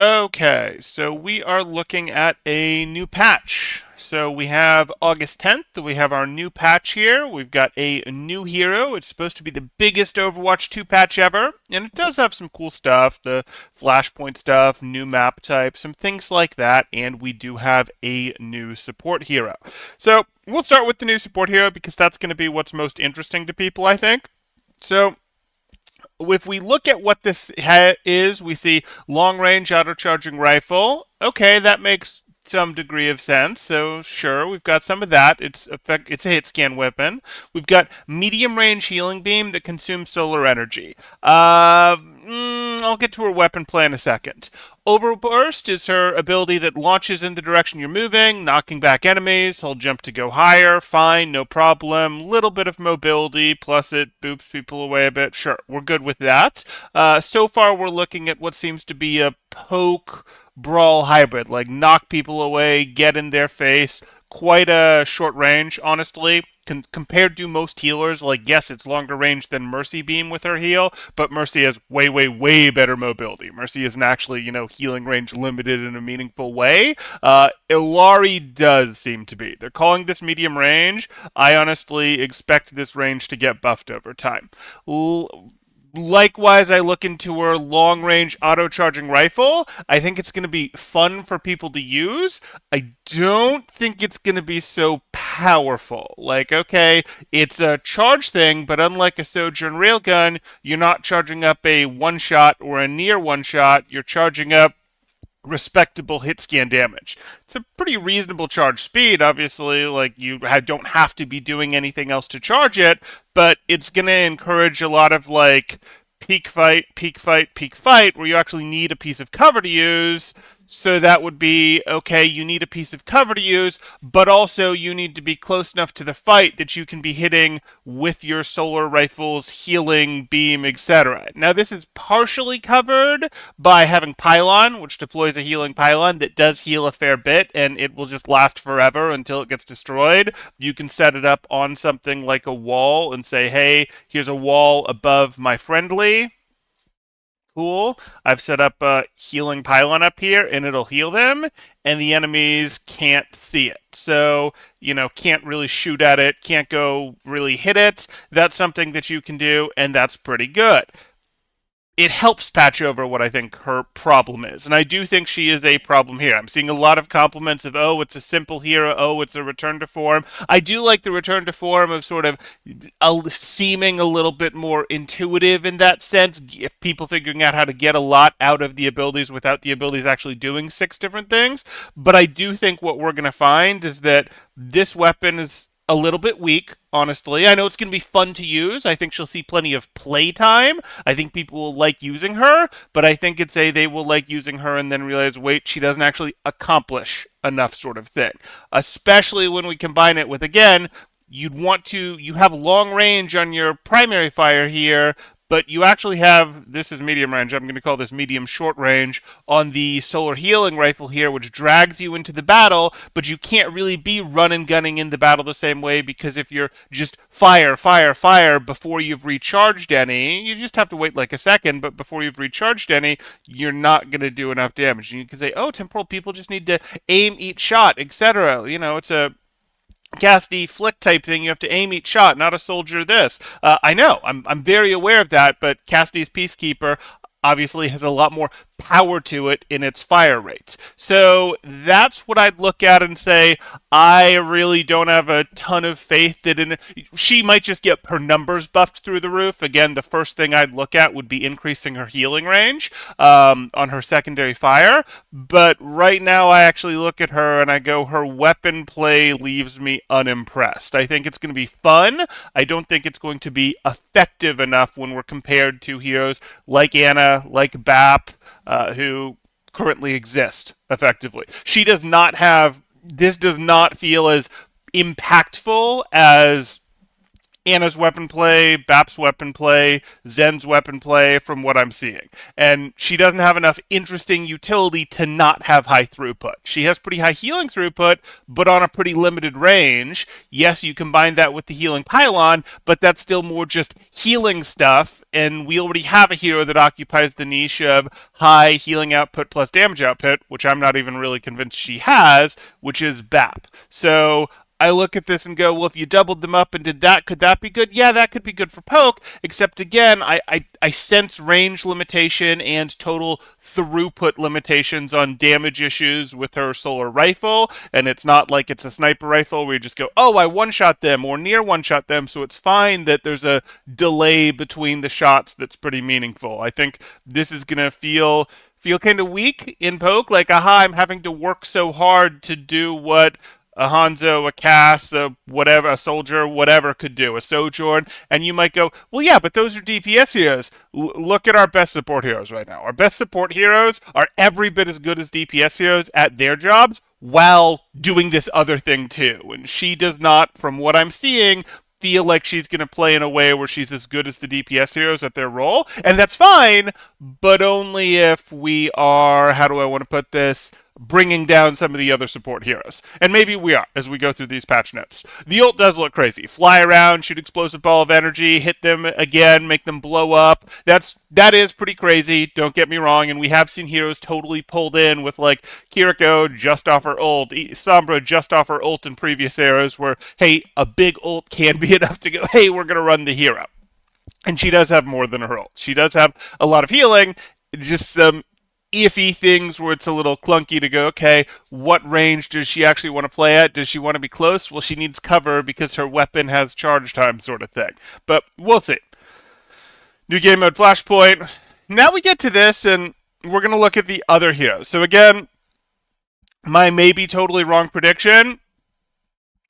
Okay, so we are looking at a new patch. So we have August 10th, we have our new patch here. We've got a new hero. It's supposed to be the biggest Overwatch 2 patch ever, and it does have some cool stuff, the Flashpoint stuff, new map type, some things like that, and we do have a new support hero. So we'll start with the new support hero because that's going to be what's most interesting to people, I think. So if we look at what this is, we see long range auto charging rifle. Okay, that makes some degree of sense. So sure, we've got some of that. It's a hit scan weapon. We've got medium range healing beam that consumes solar energy. I'll get to her weapon play in a second. Overburst is her ability that launches in the direction you're moving, knocking back enemies. Hold jump to go higher. Fine, no problem. Little bit of mobility, plus it boops people away a bit. Sure, we're good with that. So far, we're looking at what seems to be a poke brawl hybrid, like knock people away, get in their face. Quite a short range, honestly. Compared to most healers, like, yes, it's longer range than Mercy Beam with her heal, but Mercy has way, way, way better mobility. Mercy isn't actually, healing range limited in a meaningful way. ILLARI does seem to be. They're calling this medium range. I honestly expect this range to get buffed over time. Likewise, I look into her long range auto charging rifle. I think it's going to be fun for people to use. I don't think it's going to be so powerful. Like, okay, it's a charge thing, but unlike a Sojourn Railgun, you're not charging up a one shot or a near one shot. You're charging up respectable hit scan damage. It's a pretty reasonable charge speed, obviously. Like, you don't have to be doing anything else to charge it, but it's going to encourage a lot of, like, peak fight, peak fight, peak fight, where you actually need a piece of cover to use. So that would be okay, you need a piece of cover to use, but also you need to be close enough to the fight that you can be hitting with your solar rifle's healing beam, etc. Now, this is partially covered by having Pylon, which deploys a healing pylon that does heal a fair bit, and it will just last forever until it gets destroyed. You can set it up on something like a wall and say, hey, here's a wall above my friendly. Cool. I've set up a healing pylon up here and it'll heal them, and the enemies can't see it. So, can't really shoot at it, can't go really hit it. That's something that you can do, and that's pretty good. It helps patch over what I think her problem is. And I do think she is a problem here. I'm seeing a lot of compliments of, oh, it's a simple hero, oh, it's a return to form. I do like the return to form of sort of seeming a little bit more intuitive in that sense. If people figuring out how to get a lot out of the abilities without the abilities actually doing six different things. But I do think what we're going to find is that this weapon is a little bit weak, honestly. I know it's going to be fun to use. I think she'll see plenty of playtime. I think people will like using her, but I think they will like using her and then realize, wait, she doesn't actually accomplish enough sort of thing. Especially when we combine it with, again, you have long range on your primary fire here, but you actually have, this is medium range, I'm going to call this medium short range, on the solar healing rifle here, which drags you into the battle, but you can't really be run and gunning in the battle the same way, because if you're just fire, fire, fire before you've recharged any, you just have to wait like a second, but before you've recharged any, you're not going to do enough damage. And you can say, oh, temporal people just need to aim each shot, etc. It's a Cassidy flick type thing. You have to aim each shot, not a soldier this. I know, I'm very aware of that, but Cassidy's Peacekeeper obviously has a lot more power to it in its fire rates. So that's what I'd look at and say, I really don't have a ton of faith that she might just get her numbers buffed through the roof. Again, the first thing I'd look at would be increasing her healing range on her secondary fire. But right now, I actually look at her and I go, her weapon play leaves me unimpressed. I think it's going to be fun. I don't think it's going to be effective enough when we're compared to heroes like Anna, like BAP, who currently exist effectively. She does not have, this does not feel as impactful as Anna's weapon play, Bap's weapon play, Zen's weapon play from what I'm seeing. And she doesn't have enough interesting utility to not have high throughput. She has pretty high healing throughput, but on a pretty limited range. Yes, you combine that with the healing pylon, but that's still more just healing stuff. And we already have a hero that occupies the niche of high healing output plus damage output, which I'm not even really convinced she has, which is Bap. So I look at this and go, well, if you doubled them up and did that, could that be good? Yeah, that could be good for poke. Except again, I sense range limitation and total throughput limitations on damage issues with her solar rifle. And it's not like it's a sniper rifle where you just go, oh, I one shot them or near one shot them. So it's fine that there's a delay between the shots that's pretty meaningful. I think this is going to feel kind of weak in poke. Like, aha, I'm having to work so hard to do what a Hanzo, a Cass, a whatever, a soldier, whatever could do, a Sojourn, and you might go, well, yeah, but those are DPS heroes. Look at our best support heroes right now. Our best support heroes are every bit as good as DPS heroes at their jobs while doing this other thing too. And she does not, from what I'm seeing, feel like she's going to play in a way where she's as good as the DPS heroes at their role. And that's fine, but only if we are, how do I want to put this, bringing down some of the other support heroes. And maybe we are as we go through these patch notes. The ult does look crazy. Fly around, shoot explosive ball of energy, hit them again, make them blow up. That is pretty crazy, don't get me wrong, and we have seen heroes totally pulled in with like Kiriko just off her ult, Sombra just off her ult in previous eras where, hey, a big ult can be enough to go, hey, we're gonna run the hero. And she does have more than her ult. She does have a lot of healing, just some iffy things where it's a little clunky to go, okay, what range does she actually want to play at? Does she want to be close? Well, she needs cover because her weapon has charge time, sort of thing. But we'll see. New game mode Flashpoint. Now we get to this, and we're going to look at the other heroes. So again, my maybe totally wrong prediction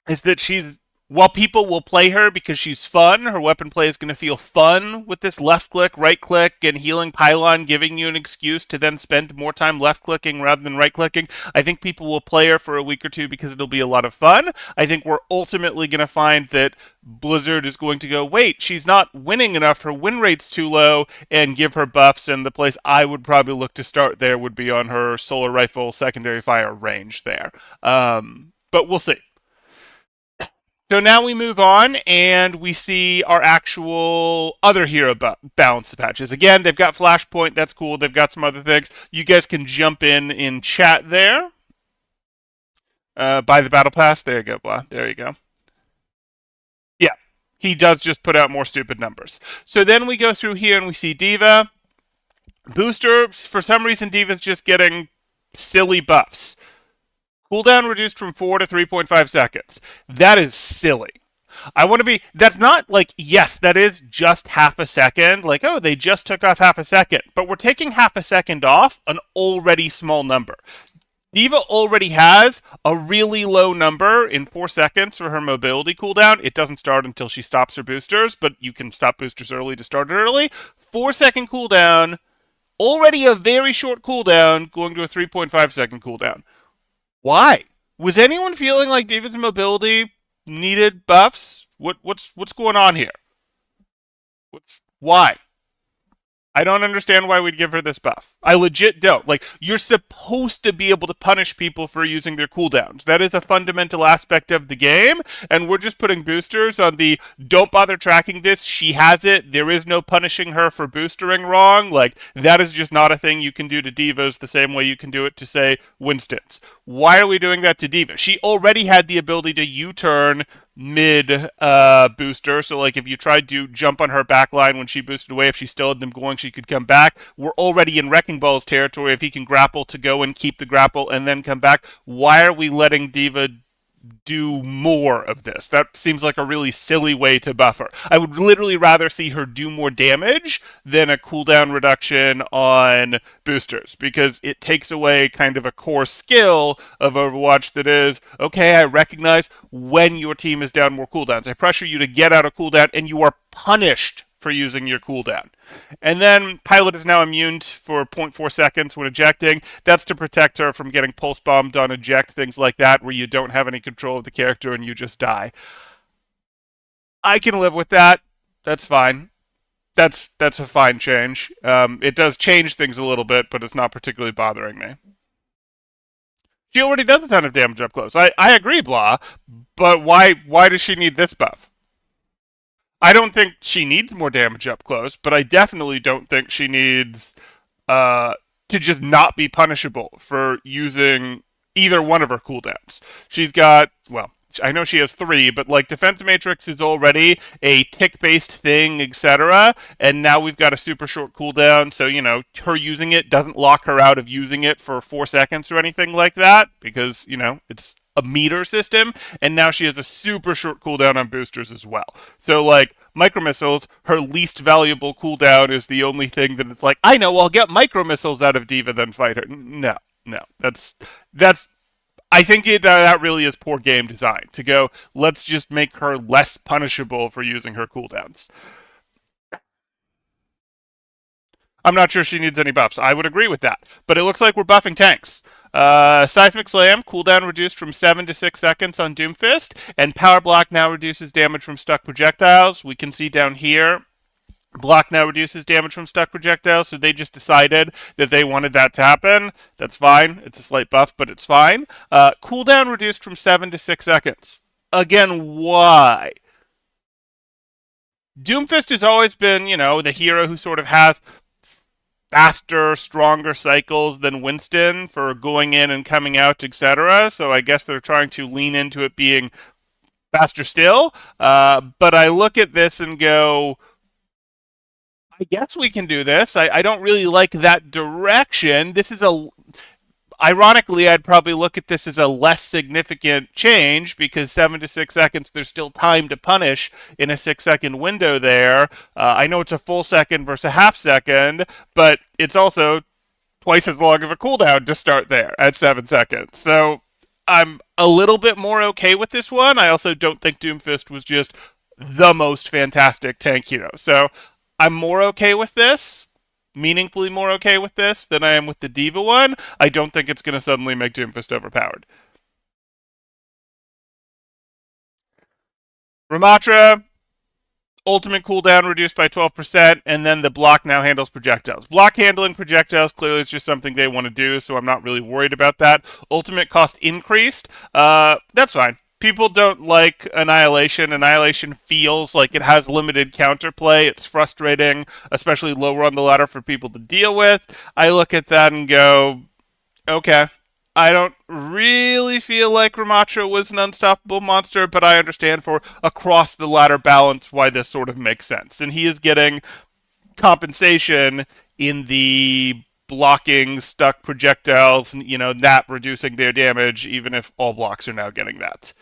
is that she's, while people will play her because she's fun, her weapon play is going to feel fun with this left click, right click, and healing pylon giving you an excuse to then spend more time left clicking rather than right clicking. I think people will play her for a week or two because it'll be a lot of fun. I think we're ultimately going to find that Blizzard is going to go, wait, she's not winning enough, her win rate's too low, and give her buffs. And the place I would probably look to start there would be on her solar rifle secondary fire range there. But we'll see. So now we move on and we see our actual other hero balance patches. Again, they've got Flashpoint. That's cool. They've got some other things. You guys can jump in chat there. Buy the battle pass. There you go, blah. There you go. Yeah, he does just put out more stupid numbers. So then we go through here and we see D.Va. Booster, for some reason, D.Va's just getting silly buffs. Cooldown reduced from 4 to 3.5 seconds. That is silly. I want to be, that's not like, yes, that is just half a second. Like, oh, they just took off half a second. But we're taking half a second off an already small number. D.Va already has a really low number in 4 seconds for her mobility cooldown. It doesn't start until she stops her boosters, but you can stop boosters early to start it early. 4-second cooldown, already a very short cooldown, going to a 3.5-second cooldown. Why? Was anyone feeling like D.Va's mobility needed buffs? What's going on here? Why? I don't understand why we'd give her this buff. I legit don't. Like, you're supposed to be able to punish people for using their cooldowns. That is a fundamental aspect of the game, and we're just putting boosters on the don't bother tracking this, she has it, there is no punishing her for boostering wrong. Like, that is just not a thing you can do to D.Vas the same way you can do it to, say, Winston's. Why are we doing that to D.Va? She already had the ability to U-turn mid booster. So like if you tried to jump on her back line when she boosted away, if she still had them going, she could come back. We're already in Wrecking Ball's territory. If he can grapple to go and keep the grapple and then come back, why are we letting D.Va do more of this? That seems like a really silly way to buff her. I would literally rather see her do more damage than a cooldown reduction on boosters, because it takes away kind of a core skill of Overwatch that is, okay, I recognize when your team is down more cooldowns. I pressure you to get out of cooldown, and you are punished for using your cooldown. And then Pilot is now immune for 0.4 seconds when ejecting. That's to protect her from getting pulse bombed on eject, things like that, where you don't have any control of the character and you just die. I can live with that. That's fine. That's a fine change. It does change things a little bit, but it's not particularly bothering me. She already does a ton of damage up close. I agree, blah. But why does she need this buff? I don't think she needs more damage up close, but I definitely don't think she needs uh, to just not be punishable for using either one of her cooldowns. She's got, well, I know she has three, but like Defense Matrix is already a tick based thing, etc. And now we've got a super short cooldown, so her using it doesn't lock her out of using it for 4 seconds or anything like that, because it's a meter system, and now she has a super short cooldown on boosters as well. So like micro missiles, her least valuable cooldown is the only thing that it's like, I know I'll get micro missiles out of Diva then fight her. No, no, that's I think that really is poor game design to go. Let's just make her less punishable for using her cooldowns. I'm not sure she needs any buffs. I would agree with that, but it looks like we're buffing tanks. Seismic Slam, cooldown reduced from 7 to 6 seconds on Doomfist, and Power Block now reduces damage from stuck projectiles. We can see down here, Block now reduces damage from stuck projectiles, so they just decided that they wanted that to happen. That's fine. It's a slight buff, but it's fine. Cooldown reduced from 7 to 6 seconds. Again, why? Doomfist has always been, the hero who sort of has faster, stronger cycles than Winston for going in and coming out, etc. So I guess they're trying to lean into it being faster still. But I look at this and go, I guess we can do this. I don't really like that direction. This is ironically, I'd probably look at this as a less significant change because 7 to 6 seconds, there's still time to punish in a 6 second window there. I know it's a full second versus a half second, but it's also twice as long of a cooldown to start there at 7 seconds. So I'm a little bit more okay with this one. I also don't think Doomfist was just the most fantastic tank hero. So I'm more okay with this, meaningfully more okay with this than I am with the Diva one. I don't think it's going to suddenly make Doomfist overpowered. Ramatra, ultimate cooldown reduced by 12%, and then the block now handles projectiles. Block handling projectiles clearly is just something they want to do, so I'm not really worried about that. Ultimate cost increased. That's fine. People don't like Annihilation. Annihilation feels like it has limited counterplay. It's frustrating, especially lower on the ladder for people to deal with. I look at that and go, okay. I don't really feel like Ramatra was an unstoppable monster, but I understand for across the ladder balance why this sort of makes sense. And he is getting compensation in the blocking stuck projectiles, that reducing their damage, even if all blocks are now getting that.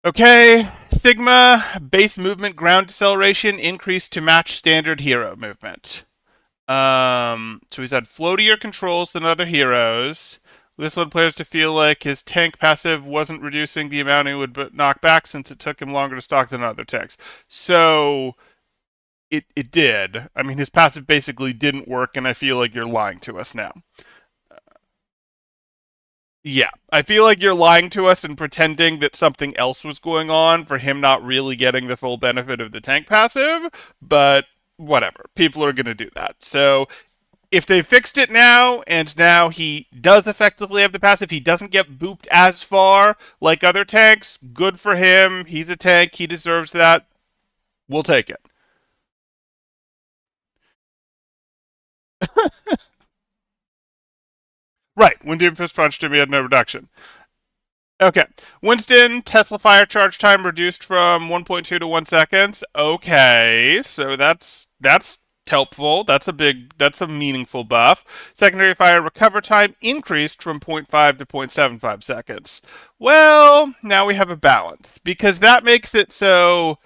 Okay, Sigma, base movement ground deceleration increased to match standard hero movement. So he's had floatier controls than other heroes. This led players to feel like his tank passive wasn't reducing the amount he would knock back since it took him longer to stock than other tanks. So it did. I mean, his passive basically didn't work, and I feel like you're lying to us now. Yeah, I feel like you're lying to us and pretending that something else was going on for him not really getting the full benefit of the tank passive, but whatever. People are going to do that. So if they fixed it now, and now he does effectively have the passive, he doesn't get booped as far like other tanks, good for him. He's a tank. He deserves that. We'll take it. Right, when Doomfist punched him, he had no reduction. Okay. Winston, Tesla fire charge time reduced from 1.2 to 1 seconds. Okay, so that's helpful. That's a meaningful buff. Secondary fire recover time increased from zero point 0.5 to 0.75 seconds. Well, now we have a balance because that makes it so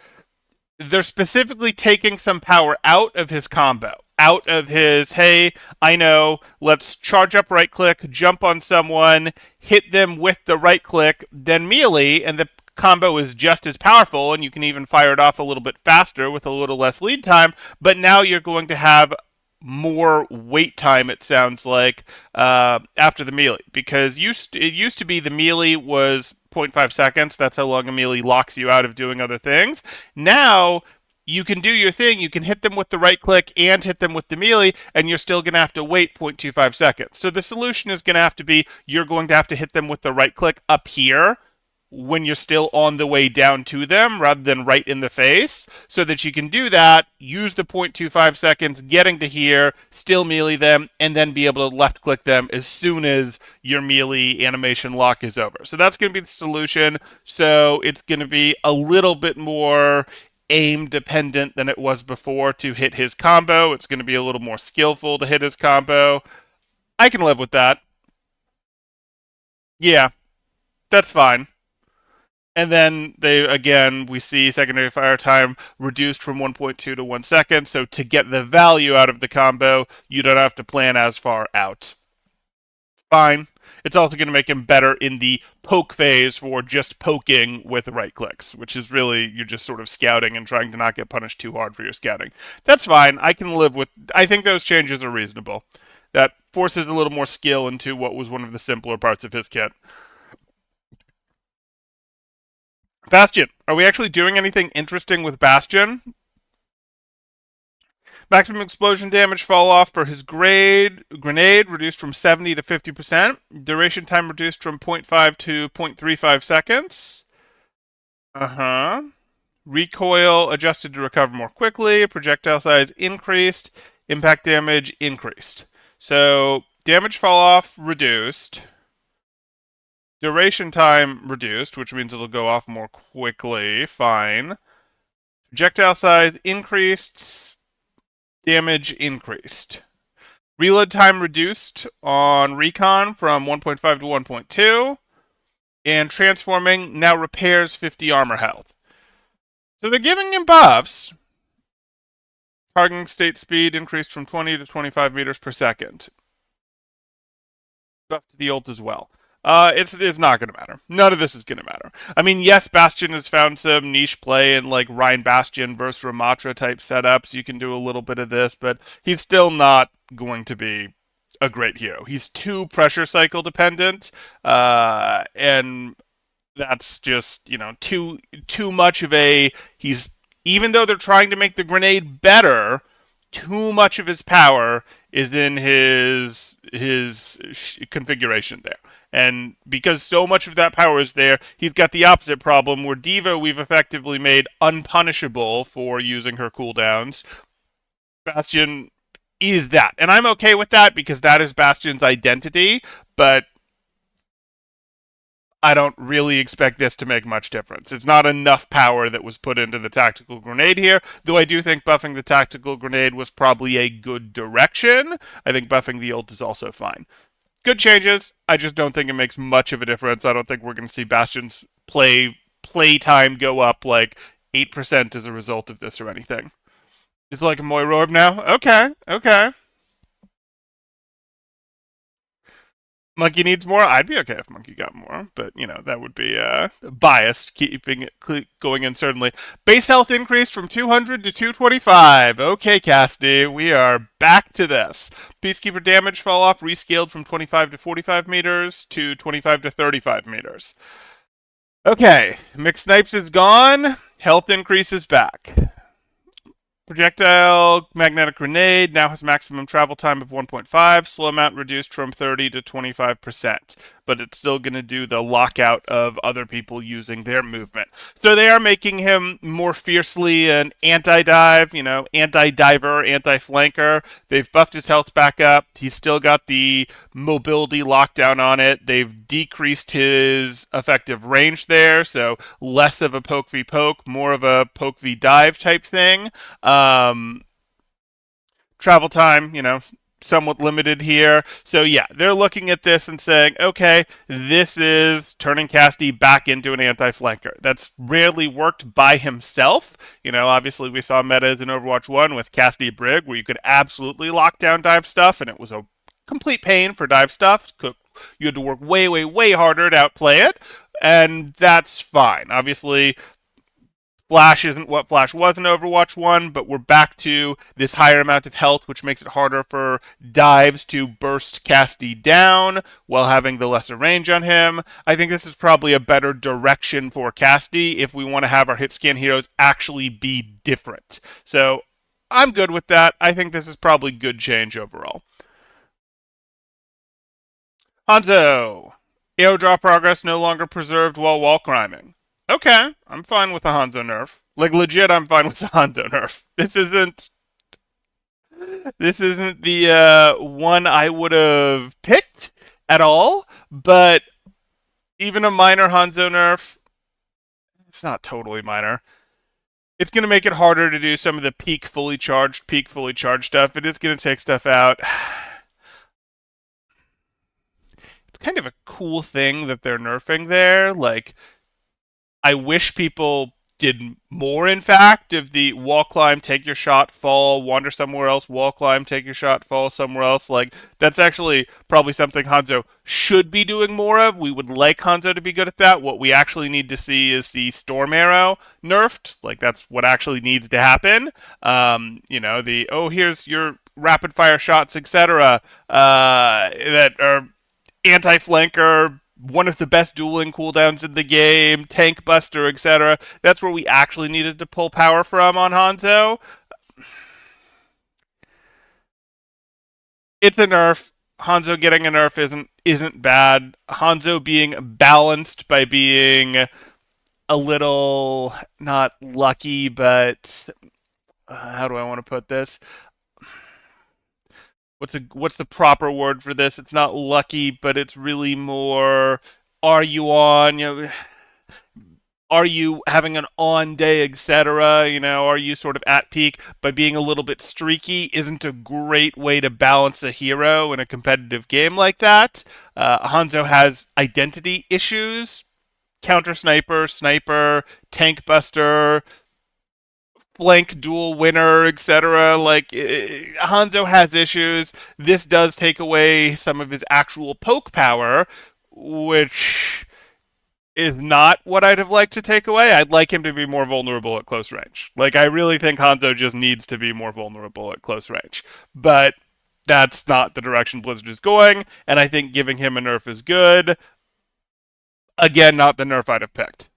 they're specifically taking some power out of his combo, out of his, hey, I know, let's charge up right click, jump on someone, hit them with the right click, then melee, and the combo is just as powerful, and you can even fire it off a little bit faster with a little less lead time, but now you're going to have more wait time, it sounds like, after the melee, because it used to be the melee was 0.5 seconds. That's how long a melee locks you out of doing other things. Now you can do your thing. You can hit them with the right click and hit them with the melee, and you're still going to have to wait 0.25 seconds. So the solution is going to have to be you're going to have to hit them with the right click up here when you're still on the way down to them rather than right in the face, so that you can do that, use the 0.25 seconds getting to here, still melee them, and then be able to left click them as soon as your melee animation lock is over. So that's going to be the solution. So it's going to be a little bit more aim dependent than it was before to hit his combo. It's going to be a little more skillful to hit his combo. I can live with that. Yeah, that's fine. And then we see secondary fire time reduced from 1.2 to 1 second. So to get the value out of the combo, you don't have to plan as far out. Fine. It's also going to make him better in the poke phase for just poking with right clicks, which is really, you're just sort of scouting and trying to not get punished too hard for your scouting. That's fine. I can live with, I think those changes are reasonable. That forces a little more skill into what was one of the simpler parts of his kit. Bastion. Are we actually doing anything interesting with Bastion? Maximum explosion damage fall off per his grenade reduced from 70 to 50%. Duration time reduced from 0.5 to 0.35 seconds. Uh-huh. Recoil adjusted to recover more quickly. Projectile size increased. Impact damage increased. So damage fall off reduced. Duration time reduced, which means it'll go off more quickly. Fine. Projectile size increased. Damage increased. Reload time reduced on recon from 1.5 to 1.2. And transforming now repairs 50 armor health. So they're giving him buffs. Targeting state speed increased from 20 to 25 meters per second. Buff to the ult as well. It's not going to matter. None of this is going to matter. I mean, yes, Bastion has found some niche play in like Rhine Bastion versus Ramatra type setups. You can do a little bit of this, but he's still not going to be a great hero. He's too pressure cycle dependent, and that's just too much of a. He's even though they're trying to make the grenade better, too much of his power is in his configuration there. And because so much of that power is there, he's got the opposite problem where D.Va we've effectively made unpunishable for using her cooldowns. Bastion is that. And I'm okay with that because that is Bastion's identity, but I don't really expect this to make much difference. It's not enough power that was put into the tactical grenade here, though I do think buffing the tactical grenade was probably a good direction. I think buffing the ult is also fine. Good changes. I just don't think it makes much of a difference. I don't think we're going to see Bastion's play time go up like 8% as a result of this or anything. It's like a Moira orb now? Okay. Monkey needs more. I'd be okay if Monkey got more, but that would be biased, keeping it going in certainly. Base health increased from 200 to 225. Okay, Cassidy, we are back to this. Peacekeeper damage fall off, rescaled from 25 to 45 meters to 25 to 35 meters. Okay, mixed snipes is gone. Health increase is back. Projectile magnetic grenade now has maximum travel time of 1.5, slow amount reduced from 30 to 25%, but it's still going to do the lockout of other people using their movement. So they are making him more fiercely an anti-dive, anti-diver, anti-flanker. They've buffed his health back up. He's still got the mobility lockdown on it. They've decreased his effective range there, so less of a poke v poke, more of a poke v dive type thing. Travel time, somewhat limited here. So yeah, they're looking at this and saying, okay, this is turning Cassidy back into an anti-flanker. That's rarely worked by himself. Obviously we saw metas in Overwatch 1 with Cassidy Brig where you could absolutely lock down dive stuff and it was a complete pain for dive stuff. You had to work way, way, way harder to outplay it. And that's fine. Obviously, Flash isn't what Flash was in Overwatch 1, but we're back to this higher amount of health, which makes it harder for dives to burst Cassidy down while having the lesser range on him. I think this is probably a better direction for Cassidy if we want to have our hit scan heroes actually be different. So I'm good with that. I think this is probably good change overall. Hanzo. Airdrop progress no longer preserved while wall climbing. Okay, I'm fine with a Hanzo nerf. Like legit, I'm fine with a Hanzo nerf. This isn't the one I would have picked at all, but even a minor Hanzo nerf, it's not totally minor. It's going to make it harder to do some of the peak fully charged stuff. It is going to take stuff out. It's kind of a cool thing that they're nerfing there. Like, I wish people did more, in fact, of the wall climb, take your shot, fall, wander somewhere else, wall climb, take your shot, fall somewhere else. Like, that's actually probably something Hanzo should be doing more of. We would like Hanzo to be good at that. What we actually need to see is the Storm Arrow nerfed. Like, that's what actually needs to happen. Here's your rapid fire shots, etc., that are anti-flanker, one of the best dueling cooldowns in the game, tank buster, etc. That's where we actually needed to pull power from on Hanzo. It's a nerf. Hanzo getting a nerf isn't bad. Hanzo being balanced by being a little not lucky, but how do I want to put this? What's the proper word for this? It's not lucky, but it's really more are you on, are you having an on day, etc. Are you sort of at peak? By being a little bit streaky isn't a great way to balance a hero in a competitive game like that. Hanzo has identity issues: counter sniper, tank buster, flank duel winner, etc. Like, Hanzo has issues. This does take away some of his actual poke power, which is not what I'd have liked to take away. I'd like him to be more vulnerable at close range. Like, I really think Hanzo just needs to be more vulnerable at close range. But that's not the direction Blizzard is going, and I think giving him a nerf is good. Again, not the nerf I'd have picked.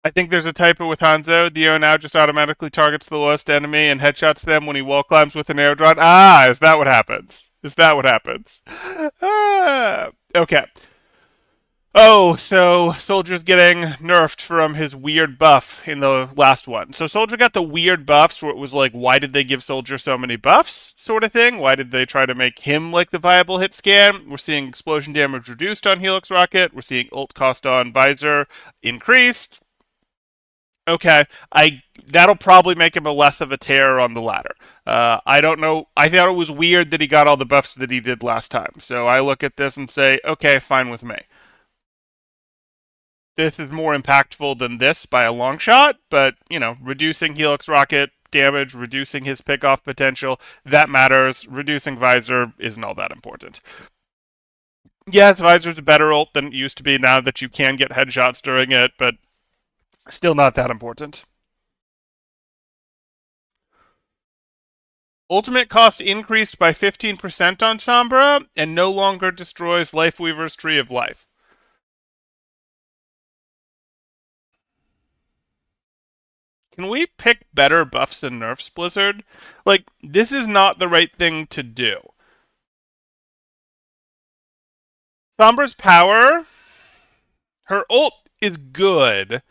I think there's a typo with Hanzo. Dio now just automatically targets the lowest enemy and headshots them when he wall climbs with an air drone. Ah, is that what happens? Is that what happens? Okay. Oh, so Soldier's getting nerfed from his weird buff in the last one. So Soldier got the weird buffs where it was like, why did they give Soldier so many buffs, sort of thing? Why did they try to make him like the viable hit scan? We're seeing explosion damage reduced on Helix Rocket. We're seeing ult cost on Visor increased. Okay, I that'll probably make him a less of a terror on the ladder. I don't know. I thought it was weird that he got all the buffs that he did last time. So I look at this and say, okay, fine with me. This is more impactful than this by a long shot, but reducing Helix Rocket damage, reducing his pickoff potential, that matters. Reducing Visor isn't all that important. Yes, Visor's a better ult than it used to be now that you can get headshots during it, but still not that important. Ultimate cost increased by 15% on Sombra and no longer destroys Lifeweaver's Tree of Life. Can we pick better buffs and nerfs, Blizzard? Like, this is not the right thing to do. Sombra's power, her ult is good,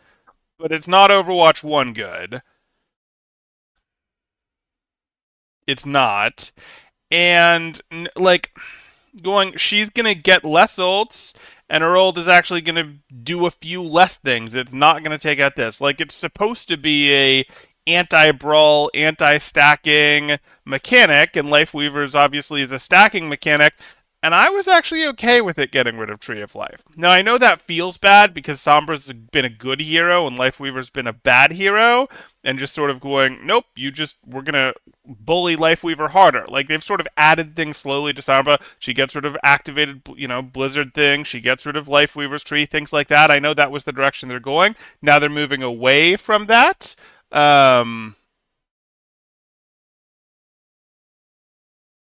but it's not Overwatch 1 good. It's not. And, like, she's going to get less ults, and her ult is actually going to do a few less things. It's not going to take out this. Like, it's supposed to be a anti-brawl, anti-stacking mechanic, and Lifeweaver's obviously is a stacking mechanic. And I was actually okay with it getting rid of Tree of Life. Now, I know that feels bad because Sombra's been a good hero and Lifeweaver's been a bad hero, and just sort of going, nope, we're gonna bully Lifeweaver harder. Like, they've sort of added things slowly to Sombra. She gets rid of activated, Blizzard thing. She gets rid of Lifeweaver's tree, things like that. I know that was the direction they're going. Now they're moving away from that. Um,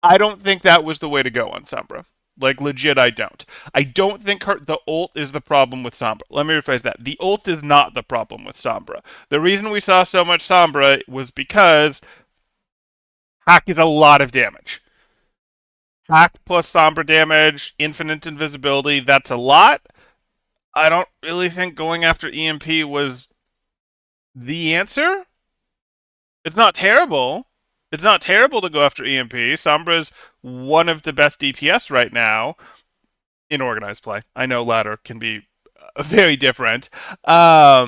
I don't think that was the way to go on Sombra. Like, legit, I don't. I don't think the ult is the problem with Sombra. Let me rephrase that. The ult is not the problem with Sombra. The reason we saw so much Sombra was because hack is a lot of damage. Hack plus Sombra damage, infinite invisibility, that's a lot. I don't really think going after EMP was the answer. It's not terrible. It's not terrible to go after EMP. Sombra's one of the best DPS right now in organized play. I know ladder can be very different. I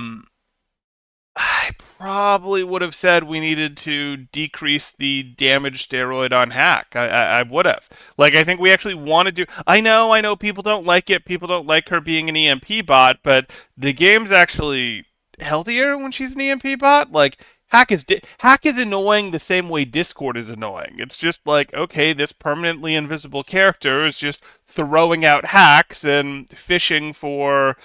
probably would have said we needed to decrease the damage steroid on hack. I would have. Like, I think we actually want to do. I know people don't like it. People don't like her being an EMP bot, but the game's actually healthier when she's an EMP bot. Like, hack is annoying the same way Discord is annoying. It's just like, okay, this permanently invisible character is just throwing out hacks and fishing for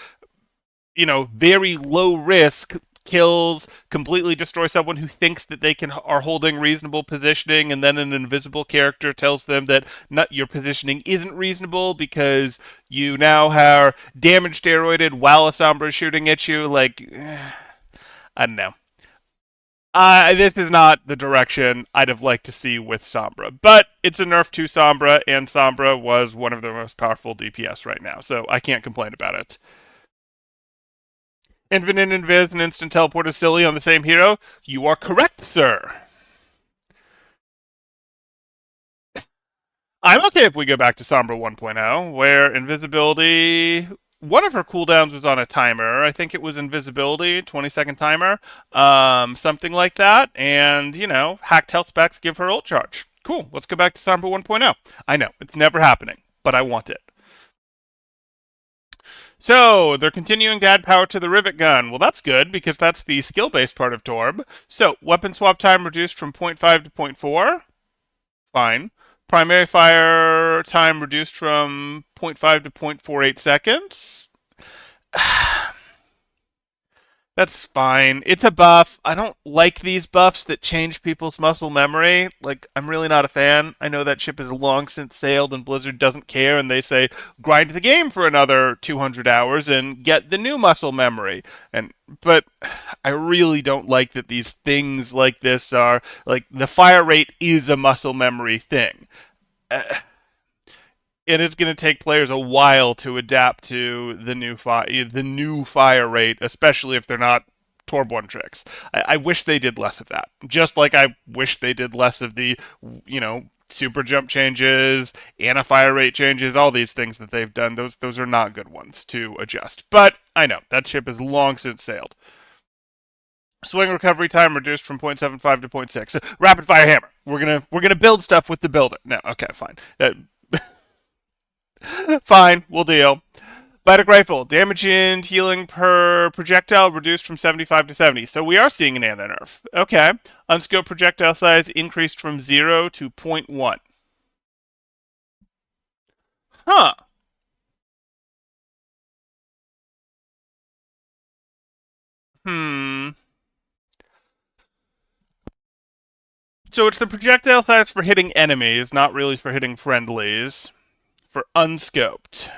very low risk kills, completely destroy someone who thinks that they are holding reasonable positioning, and then an invisible character tells them that not your positioning isn't reasonable because you now are damage steroided while a Sombra is shooting at you. Like, I don't know. This is not the direction I'd have liked to see with Sombra, but it's a nerf to Sombra, and Sombra was one of the most powerful DPS right now, so I can't complain about it. Infinite Invis and Instant Teleport is silly on the same hero? You are correct, sir. I'm okay if we go back to Sombra 1.0, where invisibility. One of her cooldowns was on a timer. I think it was invisibility, 20-second timer, something like that. And, hacked health specs give her ult charge. Cool, let's go back to Sombra 1.0. I know, it's never happening, but I want it. So, they're continuing to add power to the rivet gun. Well, that's good, because that's the skill-based part of Torb. So, weapon swap time reduced from 0.5 to 0.4. Fine. Primary fire time reduced from 0.5 to 0.48 seconds. That's fine. It's a buff. I don't like these buffs that change people's muscle memory. Like, I'm really not a fan. I know that ship has long since sailed and Blizzard doesn't care, and they say, grind the game for another 200 hours and get the new muscle memory. But I really don't like that these things like this are, like, the fire rate is a muscle memory thing. Uh, and it's going to take players a while to adapt to the new fire rate, especially if they're not Torb one tricks. I wish they did less of that. Just like I wish they did less of the, super jump changes, and fire rate changes, all these things that they've done. Those are not good ones to adjust. But I know that ship has long since sailed. Swing recovery time reduced from 0.75 to zero point 0.6. Rapid fire hammer. We're gonna build stuff with the builder. No, okay, fine. Fine, we'll deal. Biotic rifle, damage and healing per projectile reduced from 75 to 70. So we are seeing an anti nerf. Okay. Unscoped projectile size increased from 0 to zero point 0.1. Huh. Hmm. So it's the projectile size for hitting enemies, not really for hitting friendlies. For unscoped.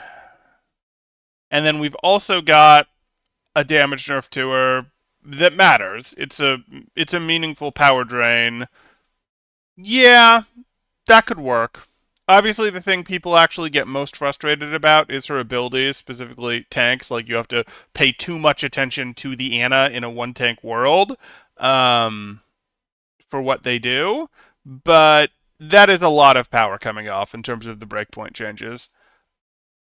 And then we've also got a damage nerf to her that matters. It's a meaningful power drain. Yeah, that could work. Obviously, the thing people actually get most frustrated about is her abilities, specifically tanks. Like, you have to pay too much attention to the Ana in a one tank world for what they do. But that is a lot of power coming off in terms of the breakpoint changes.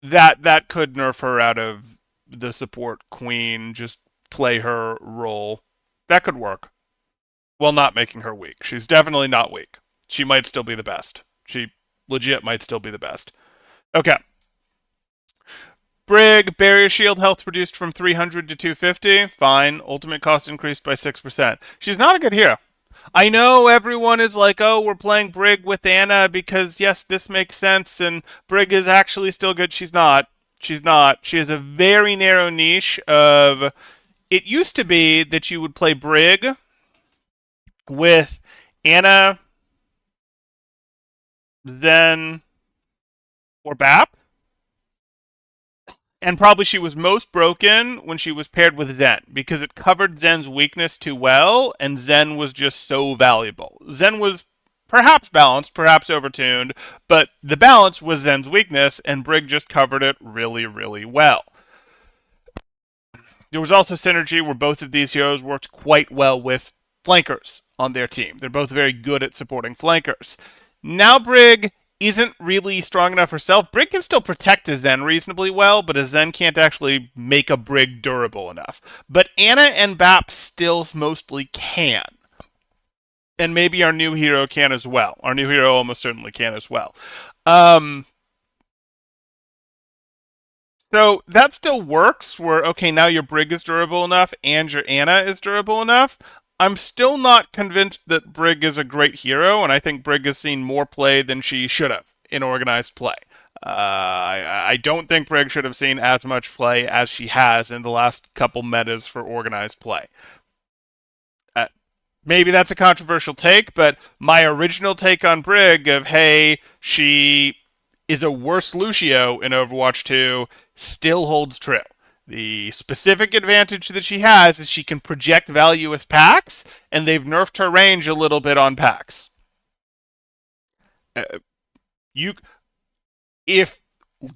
That could nerf her out of the support queen, just play her role. That could work. While not making her weak. She's definitely not weak. She might still be the best. She legit might still be the best. Okay. Brig, barrier shield health reduced from 300 to 250. Fine. Ultimate cost increased by 6%. She's not a good hero. I know everyone is like, oh, we're playing Brig with Anna because, yes, this makes sense, and Brig is actually still good. She's not. She's not. She has a very narrow niche of. It used to be that you would play Brig with Anna, then or Bap, and probably she was most broken when she was paired with Zen because it covered Zen's weakness too well, and Zen was just so valuable. Zen was perhaps balanced, perhaps overtuned, but the balance was Zen's weakness, and Brig just covered it really, really well. There was also synergy where both of these heroes worked quite well with flankers on their team. They're both very good at supporting flankers. Now Brig isn't really strong enough herself. Brig can still protect a Zen reasonably well, but a Zen can't actually make a Brig durable enough. But Anna and Bap still mostly can. And maybe our new hero can as well. Our new hero almost certainly can as well. So that still works where, okay, now your Brig is durable enough and your Anna is durable enough. I'm still not convinced that Brig is a great hero, and I think Brig has seen more play than she should have in organized play. I don't think Brig should have seen as much play as she has in the last couple metas for organized play. Uh, Maybe that's a controversial take, but my original take on Brig of, hey, she is a worse Lucio in Overwatch 2 still holds true. The specific advantage that she has is she can project value with packs, and they've nerfed her range a little bit on packs. Uh, you, if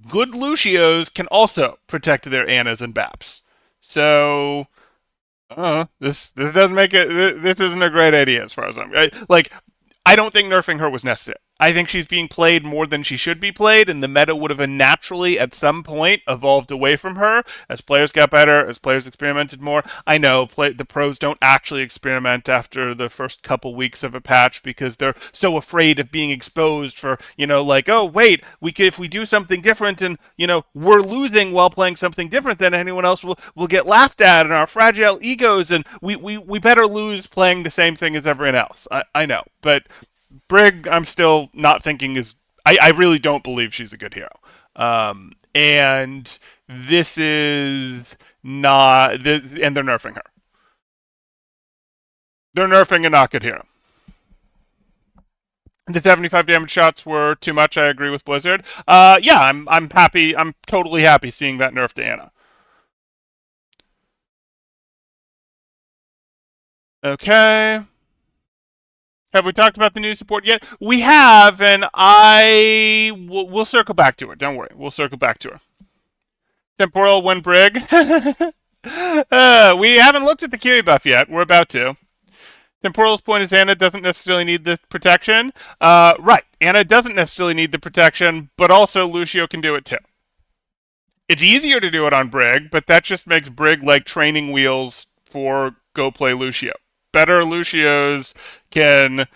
good Lucios can also protect their Annas and Baps, so this doesn't make it. This isn't a great idea as far as like. I don't think nerfing her was necessary. I think she's being played more than she should be played, and the meta would have naturally, at some point, evolved away from her as players got better, as players experimented more. I know the pros don't actually experiment after the first couple weeks of a patch because they're so afraid of being exposed for, like, oh, wait, if we do something different and, we're losing while playing something different than anyone else, we'll get laughed at and our fragile egos, and we better lose playing the same thing as everyone else. I know, but Brig, I'm still not thinking is. I really don't believe she's a good hero. And this is not. And they're nerfing her. They're nerfing a not good hero. The 75 damage shots were too much. I agree with Blizzard. Yeah, I'm happy. I'm totally happy seeing that nerf to Anna. Okay. Have we talked about the new support yet? We have, and we'll circle back to it. Don't worry, we'll circle back to her. Temporal when Brig. We haven't looked at the Kiri buff yet. We're about to. Temporal's point is Anna doesn't necessarily need the protection. Right, Anna doesn't necessarily need the protection, but also Lucio can do it too. It's easier to do it on Brig, but that just makes Brig like training wheels for go play Lucio. Better Lucios can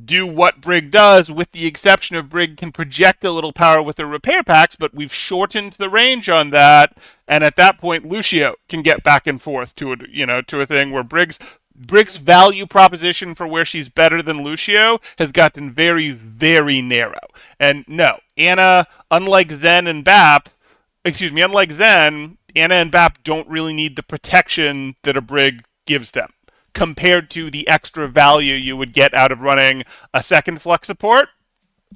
do what Brig does, with the exception of Brig can project a little power with her repair packs, but we've shortened the range on that, and at that point, Lucio can get back and forth to a thing where Brig's value proposition for where she's better than Lucio has gotten very, very narrow. And no, Anna, unlike Zen, Anna and Bap don't really need the protection that a Brig gives them, compared to the extra value you would get out of running a second flex support,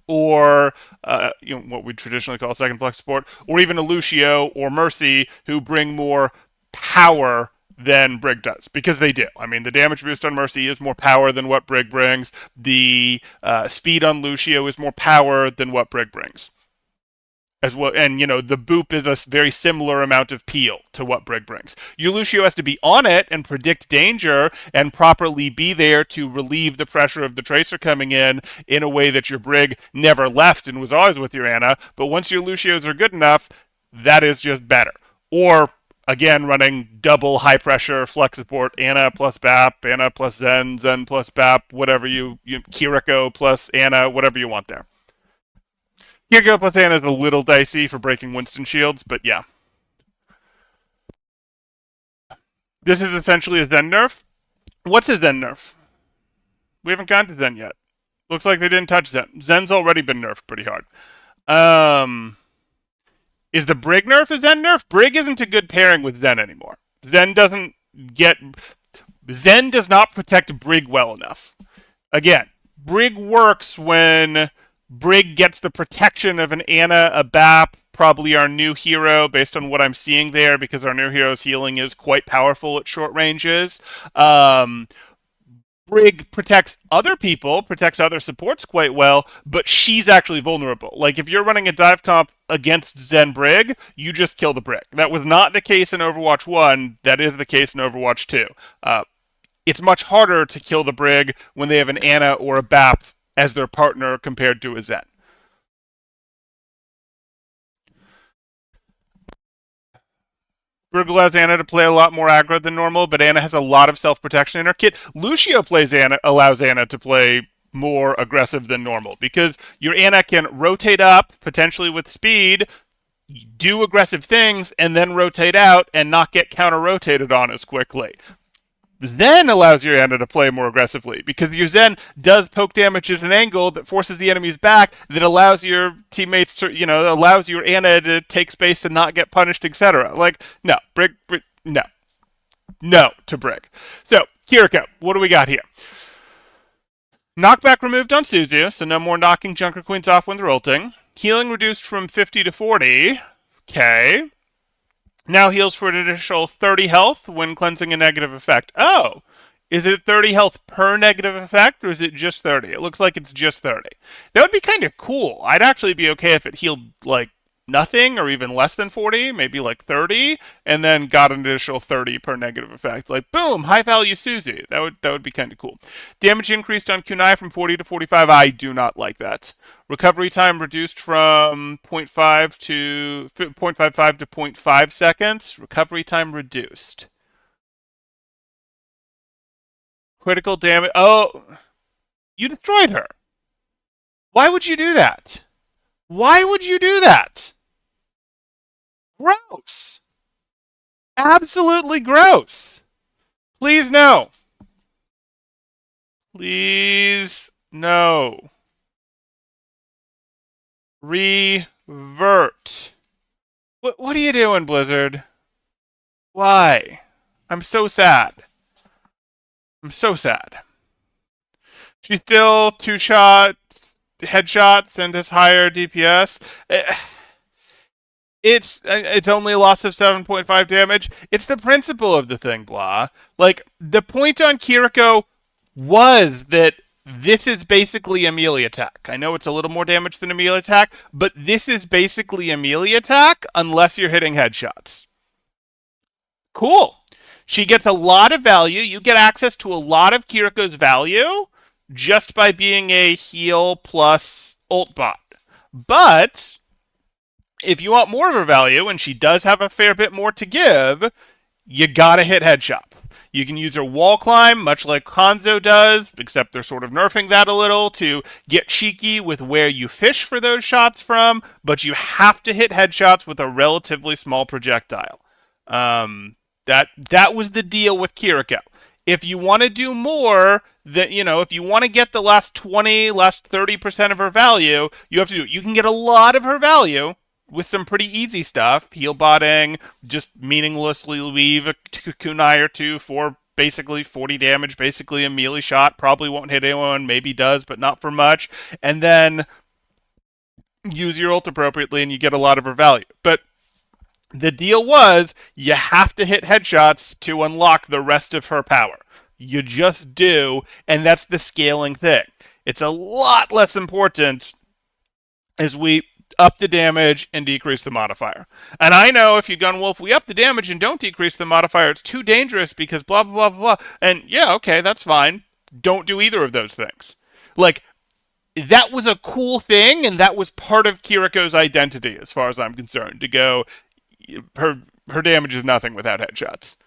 or what we traditionally call second flex support, or even a Lucio or Mercy, who bring more power than Brig does, because they do. I mean, the damage boost on Mercy is more power than what Brig brings. The speed on Lucio is more power than what Brig brings as well. And, the boop is a very similar amount of peel to what Brig brings. Your Lucio has to be on it and predict danger and properly be there to relieve the pressure of the Tracer coming in a way that your Brig never left and was always with your Anna. But once your Lucios are good enough, that is just better. Or, again, running double high pressure flex support, Anna plus Bap, Anna plus Zen, Zen plus Bap, whatever you Kiriko plus Anna, whatever you want there. Kiriko plus Anna is a little dicey for breaking Winston shields, but yeah. This is essentially a Zen nerf. What's a Zen nerf? We haven't gotten to Zen yet. Looks like they didn't touch Zen. Zen's already been nerfed pretty hard. Um, is the Brig nerf a Zen nerf? Brig isn't a good pairing with Zen anymore. Zen doesn't get. Zen does not protect Brig well enough. Again, Brig works when Brig gets the protection of an Anna, a BAP, probably our new hero, based on what I'm seeing there, because our new hero's healing is quite powerful at short ranges. Brig protects other people, protects other supports quite well, but she's actually vulnerable. Like, if you're running a dive comp against Zen Brig, you just kill the Brig. That was not the case in Overwatch 1. That is the case in Overwatch 2. It's much harder to kill the Brig when they have an Anna or a BAP as their partner compared to a Zen. Brig allows Anna to play a lot more aggro than normal, but Anna has a lot of self-protection in her kit. Lucio allows Anna to play more aggressive than normal because your Anna can rotate up, potentially with speed, do aggressive things, and then rotate out and not get counter-rotated on as quickly. Zen allows your Anna to play more aggressively because your Zen does poke damage at an angle that forces the enemies back, that allows your teammates to, allows your Anna to take space and not get punished, etc. Like, no, Brig, no. No to Brig. So, Kiriko, what do we got here? Knockback removed on Suzu, so no more knocking Junker Queens off when they're ulting. Healing reduced from 50 to 40. Okay. Now heals for an additional 30 health when cleansing a negative effect. Oh, is it 30 health per negative effect, or is it just 30? It looks like it's just 30. That would be kind of cool. I'd actually be okay if it healed, like, nothing or even less than 40, maybe like 30, and then got an additional 30 per negative effect. Like, boom, high value Suzu. That would be kind of cool. Damage increased on Kunai from 40 to 45. I do not like that. Recovery time reduced from 0.5 to 0.55 to 0.5 seconds. Recovery time reduced. Critical damage. Oh, you destroyed her. Why would you do that? Why would you do that? Gross. Absolutely gross. Please no. Please no. Revert. What are you doing, Blizzard? Why? I'm so sad. I'm so sad. She's still two shots, headshots, and has higher DPS. It's only a loss of 7.5 damage. It's the principle of the thing, blah. Like, the point on Kiriko was that this is basically a melee attack. I know it's a little more damage than a melee attack, but this is basically a melee attack unless you're hitting headshots. Cool. She gets a lot of value. You get access to a lot of Kiriko's value just by being a heal plus ult bot. But if you want more of her value, and she does have a fair bit more to give, you gotta hit headshots. You can use her wall climb, much like Hanzo does, except they're sort of nerfing that a little to get cheeky with where you fish for those shots from, but you have to hit headshots with a relatively small projectile. That was the deal with Kiriko. If you want to do more, if you want to get the last 30% of her value, you have to do it. You can get a lot of her value with some pretty easy stuff. Heal botting, just meaninglessly leave a kunai or two for basically 40 damage, basically a melee shot. Probably won't hit anyone, maybe does, but not for much. And then use your ult appropriately and you get a lot of her value. But the deal was you have to hit headshots to unlock the rest of her power. You just do, and that's the scaling thing. It's a lot less important as we up the damage and decrease the modifier. And I know if you gun wolf, we up the damage and don't decrease the modifier, it's too dangerous because blah, blah, blah, blah, blah. And yeah, okay, that's fine. Don't do either of those things. Like, that was a cool thing, and that was part of Kiriko's identity, as far as I'm concerned, to go, her damage is nothing without headshots.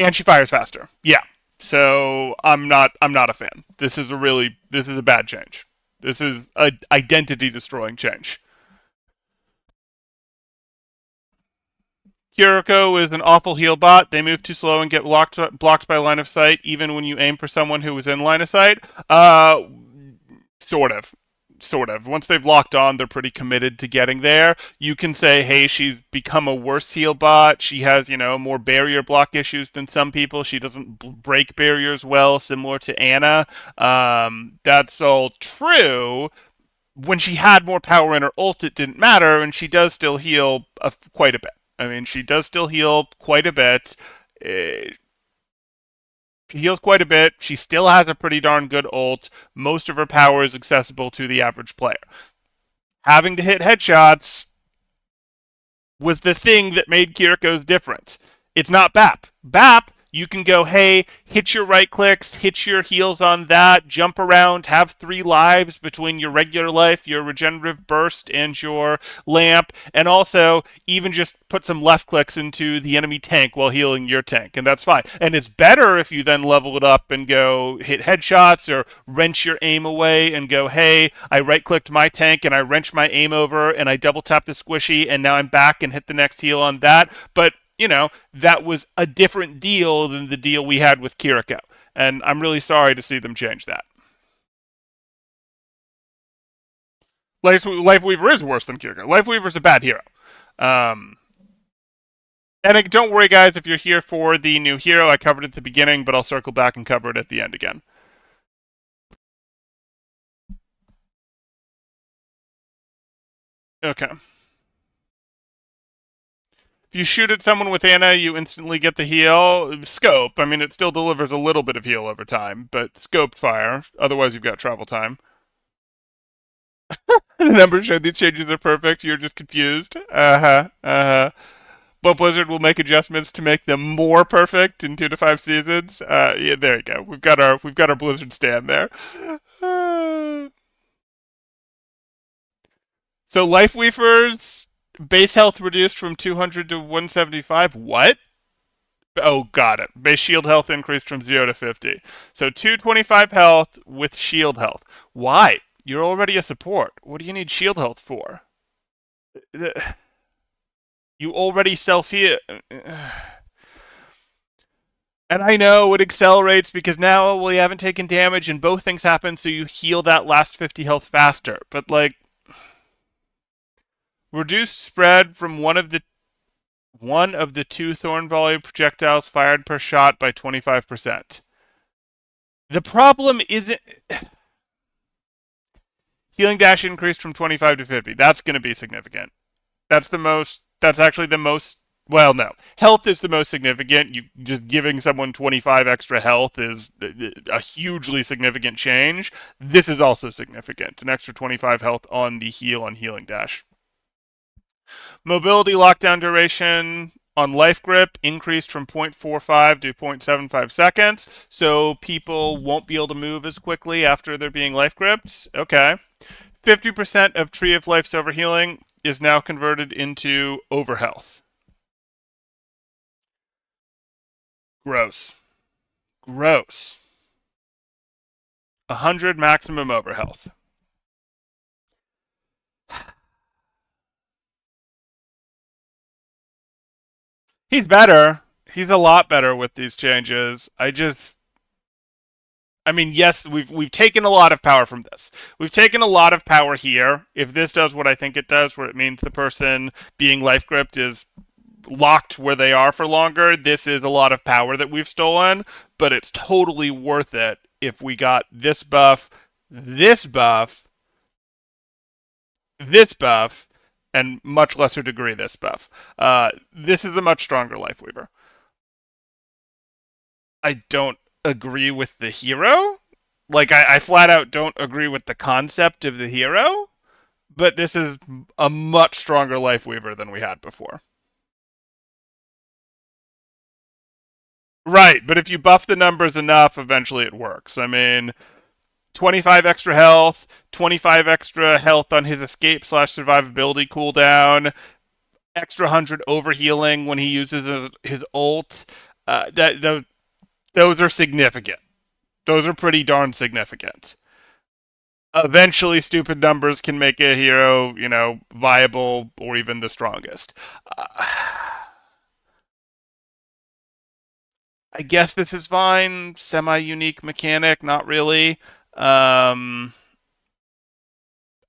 And she fires faster. Yeah. So I'm not a fan. This is a bad change. This is a identity destroying change. Kiriko is an awful heal bot. They move too slow and get blocked by line of sight, even when you aim for someone who is in line of sight. Sort of. Sort of. Once they've locked on, they're pretty committed to getting there. You can say, hey, she's become a worse heal bot. She has, more barrier block issues than some people. She doesn't break barriers well, similar to Anna. That's all true. When she had more power in her ult, it didn't matter, and she does still heal quite a bit. I mean, she does still heal quite a bit. Uh, she heals quite a bit. She still has a pretty darn good ult. Most of her power is accessible to the average player. Having to hit headshots was the thing that made Kiriko's different. It's not BAP. BAP, you can go, hey, hit your right clicks, hit your heals on that, jump around, have 3 lives between your regular life, your regenerative burst, and your lamp, and also even just put some left clicks into the enemy tank while healing your tank, and that's fine. And it's better if you then level it up and go hit headshots or wrench your aim away and go, hey, I right clicked my tank and I wrench my aim over and I double tap the squishy and now I'm back and hit the next heal on that. But that was a different deal than the deal we had with Kiriko. And I'm really sorry to see them change that. Lifeweaver is worse than Kiriko. Lifeweaver's a bad hero. Um, and don't worry, guys, if you're here for the new hero, I covered it at the beginning, but I'll circle back and cover it at the end again. Okay. If you shoot at someone with Anna, you instantly get the heal. Scope, I mean, it still delivers a little bit of heal over time, but scoped fire. Otherwise, you've got travel time. The numbers show these changes are perfect. You're just confused. Uh huh. Uh huh. But Blizzard will make adjustments to make them more perfect in 2 to 5 seasons. Yeah, there you go. We've got our Blizzard stand there. Uh, so Lifeweaver's base health reduced from 200 to 175. What? Oh, got it. Base shield health increased from 0 to 50. So 225 health with shield health. Why? You're already a support. What do you need shield health for? You already self heal. And I know it accelerates because now we haven't taken damage and both things happen, so you heal that last 50 health faster. But, reduce spread from one of the 2 thorn volley projectiles fired per shot by 25%. The problem isn't healing dash increased from 25 to 50. That's going to be significant. That's actually the most. Well, no. Health is the most significant. You just giving someone 25 extra health is a hugely significant change. This is also significant. An extra 25 health on the heal on healing dash. Mobility lockdown duration on life grip increased from 0.45 to 0.75 seconds, so people won't be able to move as quickly after they're being life gripped. Okay. 50% of Tree of Life's overhealing is now converted into overhealth. Gross. Gross. 100 maximum overhealth. He's better. He's a lot better with these changes. I mean, yes, we've taken a lot of power from this. We've taken a lot of power here. If this does what I think it does, where it means the person being life gripped is locked where they are for longer, this is a lot of power that we've stolen, but it's totally worth it if we got this buff, this buff, this buff, and much lesser degree this buff. This is a much stronger Lifeweaver. I don't agree with the hero. I flat out don't agree with the concept of the hero, but this is a much stronger Lifeweaver than we had before. Right, but if you buff the numbers enough, eventually it works. I mean, 25 extra health, 25 extra health on his escape slash survivability cooldown, extra 100 overhealing when he uses his ult. That Those are significant. Those are pretty darn significant. Eventually, stupid numbers can make a hero, viable or even the strongest. Uh, I guess this is fine. Semi-unique mechanic, not really. Um,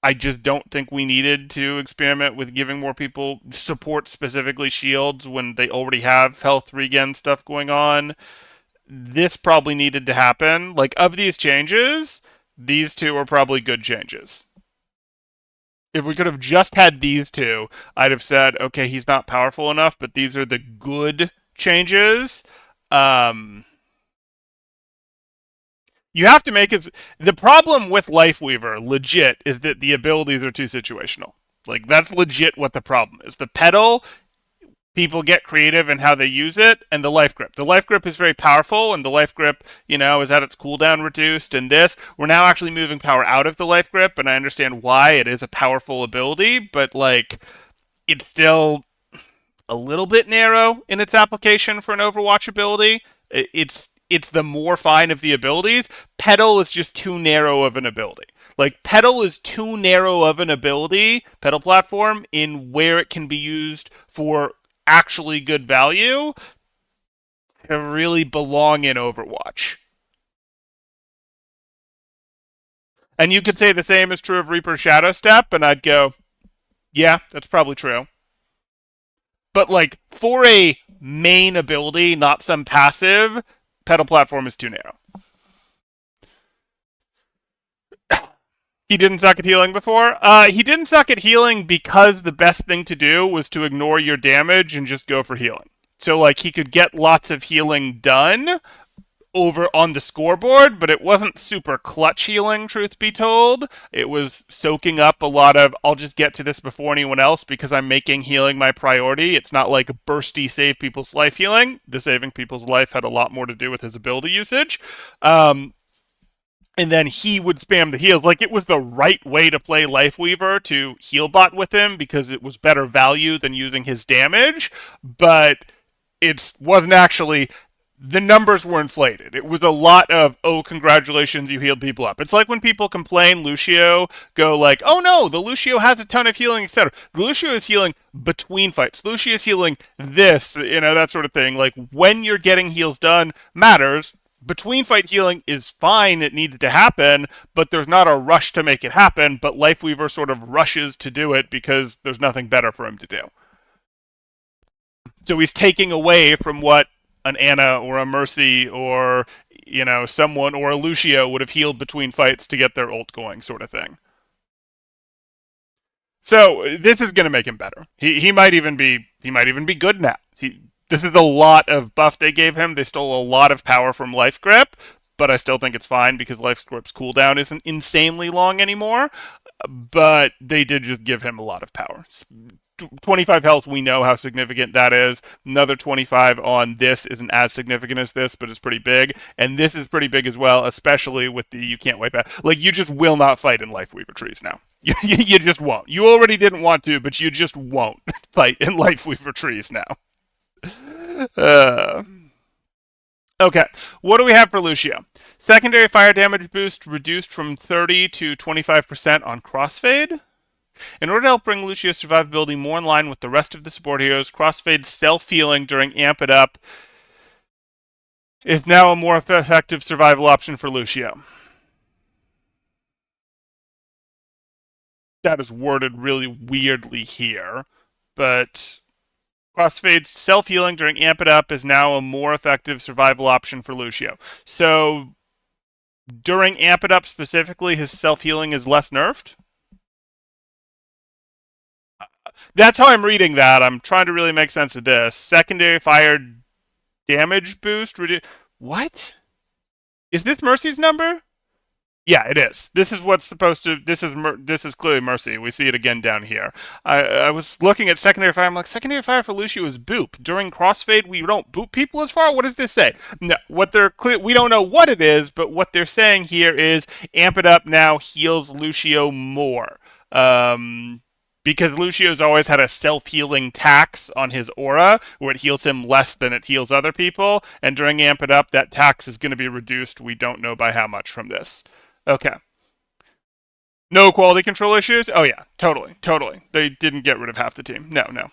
I just don't think we needed to experiment with giving more people support, specifically shields, when they already have health regen stuff going on. This probably needed to happen. Like, of these changes, these two are probably good changes. If we could have just had these two, I'd have said, okay, he's not powerful enough, but these are the good changes. Um, you have to make it. The problem with Lifeweaver, legit, is that the abilities are too situational. Like, that's legit what the problem is. The pedal, people get creative in how they use it, and the life grip. The life grip is very powerful, and the life grip, is at its cooldown reduced. And this, we're now actually moving power out of the life grip, and I understand why it is a powerful ability, but like, it's still a little bit narrow in its application for an Overwatch ability. It's the more fine of the abilities. Pedal is just too narrow of an ability. Like, pedal is too narrow of an ability, pedal platform, in where it can be used for actually good value to really belong in Overwatch. And you could say the same is true of Reaper's Shadow Step, and I'd go, yeah, that's probably true. But like, for a main ability, not some passive, pedal platform is too narrow. He didn't suck at healing before. He didn't suck at healing because the best thing to do was to ignore your damage and just go for healing. So like, he could get lots of healing done over on the scoreboard, but it wasn't super clutch healing, truth be told. It was soaking up a lot of, I'll just get to this before anyone else because I'm making healing my priority. It's not like bursty save people's life healing. The saving people's life had a lot more to do with his ability usage. And then he would spam the heals. Like, it was the right way to play Lifeweaver, to heal bot with him, because it was better value than using his damage, but it wasn't actually. The numbers were inflated. It was a lot of, oh, congratulations, you healed people up. It's like when people complain Lucio, go like, oh no, the Lucio has a ton of healing, etc. The Lucio is healing between fights. Lucio is healing this, that sort of thing. Like, when you're getting heals done matters. Between fight healing is fine, it needs to happen, but there's not a rush to make it happen, but Lifeweaver sort of rushes to do it because there's nothing better for him to do. So he's taking away from what an Anna or a Mercy or, someone, or a Lucio would have healed between fights to get their ult going, sort of thing. So this is going to make him better. He might even be good now. This is a lot of buff they gave him. They stole a lot of power from Life Grip, but I still think it's fine because Life Grip's cooldown isn't insanely long anymore. But they did just give him a lot of power. 25 health, we know how significant that is. Another 25 on this isn't as significant as this, but it's pretty big. And this is pretty big as well, especially with the you can't wipe out. Like, you just will not fight in Lifeweaver trees now. You just won't. You already didn't want to, but you just won't fight in Lifeweaver trees now. Uh, okay, what do we have for Lucio? Secondary fire damage boost reduced from 30 to 25% on crossfade. In order to help bring Lucio's survivability more in line with the rest of the support heroes, crossfade's self-healing during Amp It Up is now a more effective survival option for Lucio. That is worded really weirdly here, but crossfade's self-healing during Amp It Up is now a more effective survival option for Lucio. So during Amp It Up specifically, his self-healing is less nerfed? That's how I'm reading that. I'm trying to really make sense of this. Secondary fire damage boost. What? Is this Mercy's number? Yeah, it is. This is what's supposed to. This is clearly Mercy. We see it again down here. I was looking at secondary fire. I'm like, secondary fire for Lucio is boop. During crossfade, we don't boop people as far. What does this say? No, we don't know what it is, but what they're saying here is Amp It Up now heals Lucio more. because Lucio's always had a self-healing tax on his aura where it heals him less than it heals other people, and during Amp It Up, that tax is going to be reduced. We don't know by how much from this. Okay. No quality control issues? Oh yeah, totally, totally. They didn't get rid of half the team. No, no.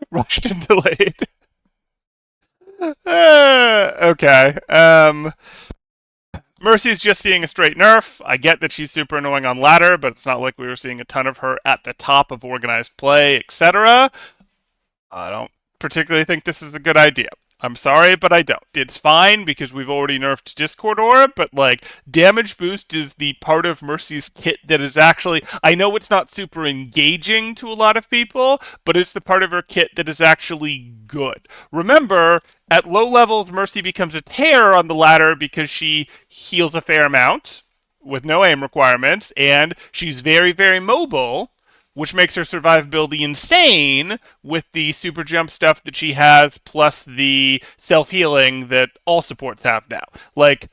Rushed and delayed. Okay. Mercy's just seeing a straight nerf. I get that she's super annoying on ladder, but it's not like we were seeing a ton of her at the top of organized play, etc. I don't particularly think this is a good idea. I'm sorry, but I don't. It's fine because we've already nerfed Discord Aura, but like damage boost is the part of Mercy's kit that is actually, I know it's not super engaging to a lot of people, but it's the part of her kit that is actually good. Remember, at low levels, Mercy becomes a tear on the ladder because she heals a fair amount with no aim requirements, and she's very, very mobile, which makes her survivability insane with the super jump stuff that she has, plus the self healing that all supports have now. Like,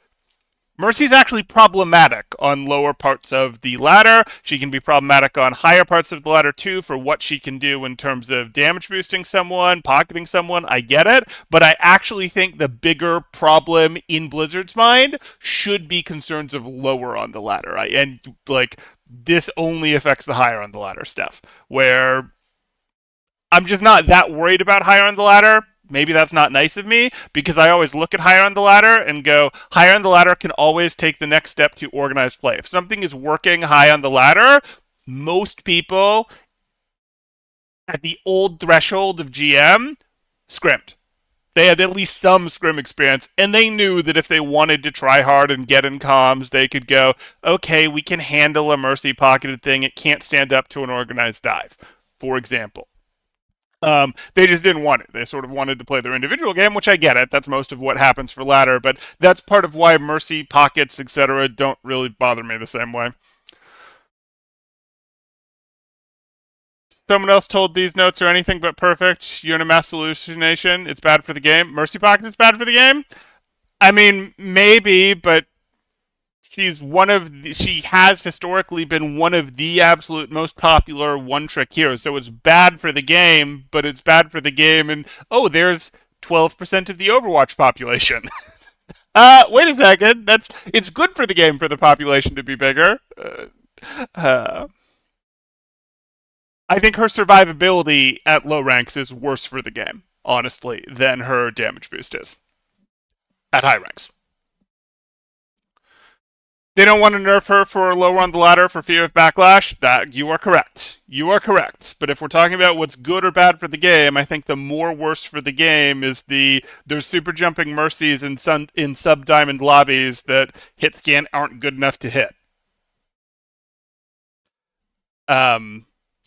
Mercy's actually problematic on lower parts of the ladder. She can be problematic on higher parts of the ladder too for what she can do in terms of damage boosting someone, pocketing someone. I get it, but I actually think the bigger problem in Blizzard's mind should be concerns of lower on the ladder. And like this only affects the higher on the ladder stuff, where I'm just not that worried about higher on the ladder. Maybe that's not nice of me because I always look at higher on the ladder and go, higher on the ladder can always take the next step to organized play. If something is working high on the ladder, most people at the old threshold of GM scrimmed. They had at least some scrim experience, and they knew that if they wanted to try hard and get in comms, they could go, okay, we can handle a Mercy pocketed thing. It can't stand up to an organized dive, for example. They just didn't want it. They sort of wanted to play their individual game, which I get it. That's most of what happens for ladder, but that's part of why Mercy pockets, etc., don't really bother me the same way. Someone else told these notes are anything but perfect. You're in a mass hallucination. It's bad for the game. Mercy Pocket is bad for the game. I mean, maybe, but she has historically been one of the absolute most popular one trick heroes. So it's bad for the game, but it's bad for the game. And oh, there's 12% of the Overwatch population. Wait a second. It's good for the game for the population to be bigger. Uh, I think her survivability at low ranks is worse for the game, honestly, than her damage boost is at high ranks. They don't want to nerf her for lower on the ladder for fear of backlash. That you are correct. You are correct. But if we're talking about what's good or bad for the game, I think the more worse for the game is there's super jumping mercies in sub diamond lobbies that hit scan aren't good enough to hit.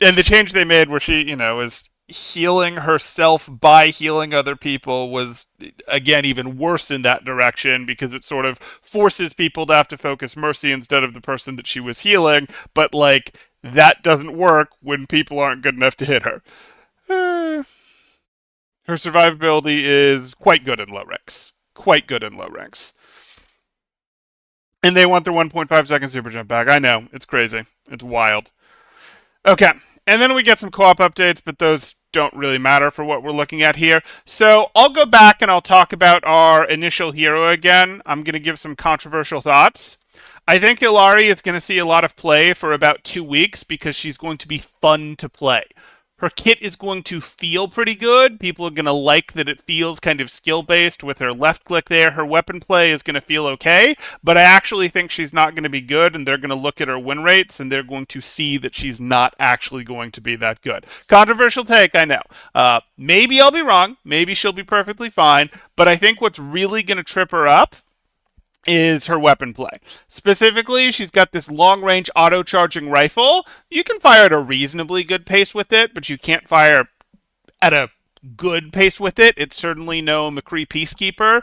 And the change they made where she, is healing herself by healing other people was again even worse in that direction because it sort of forces people to have to focus mercy instead of the person that she was healing, but like that doesn't work when people aren't good enough to hit her. Her survivability is quite good in low ranks. Quite good in low ranks. And they want their 1.5 second super jump back. I know, it's crazy. It's wild. Okay, and then we get some co-op updates, but those don't really matter for what we're looking at here. So I'll go back and I'll talk about our initial hero again. I'm going to give some controversial thoughts. I think ILLARI is going to see a lot of play for about 2 weeks because she's going to be fun to play. Her kit is going to feel pretty good. People are going to like that it feels kind of skill-based with her left click there. Her weapon play is going to feel okay, but I actually think she's not going to be good, and they're going to look at her win rates, and they're going to see that she's not actually going to be that good. Controversial take, I know. Maybe I'll be wrong. Maybe she'll be perfectly fine, but I think what's really going to trip her up is her weapon play. Specifically, she's got this long-range auto-charging rifle. You can fire at a reasonably good pace with it, but you can't fire at a good pace with it. It's certainly no McCree Peacekeeper.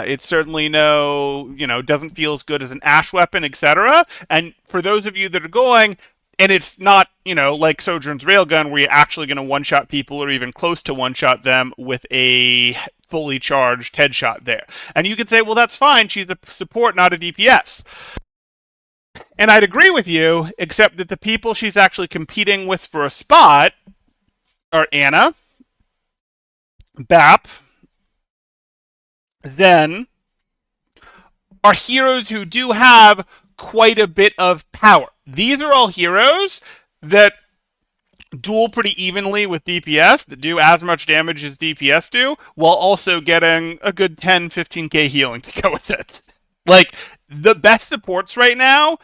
It's certainly no, doesn't feel as good as an Ash weapon, etc. And for those of you that are going, and it's not, like Sojourn's Railgun where you're actually going to one-shot people or even close to one-shot them with a fully charged headshot there. And you could say, well, that's fine. She's a support, not a DPS. And I'd agree with you, except that the people she's actually competing with for a spot are Anna, Bap, then are heroes who do have quite a bit of power. These are all heroes that duel pretty evenly with DPS, that do as much damage as DPS do, while also getting a good 10, 15k healing to go with it. Like, the best supports right now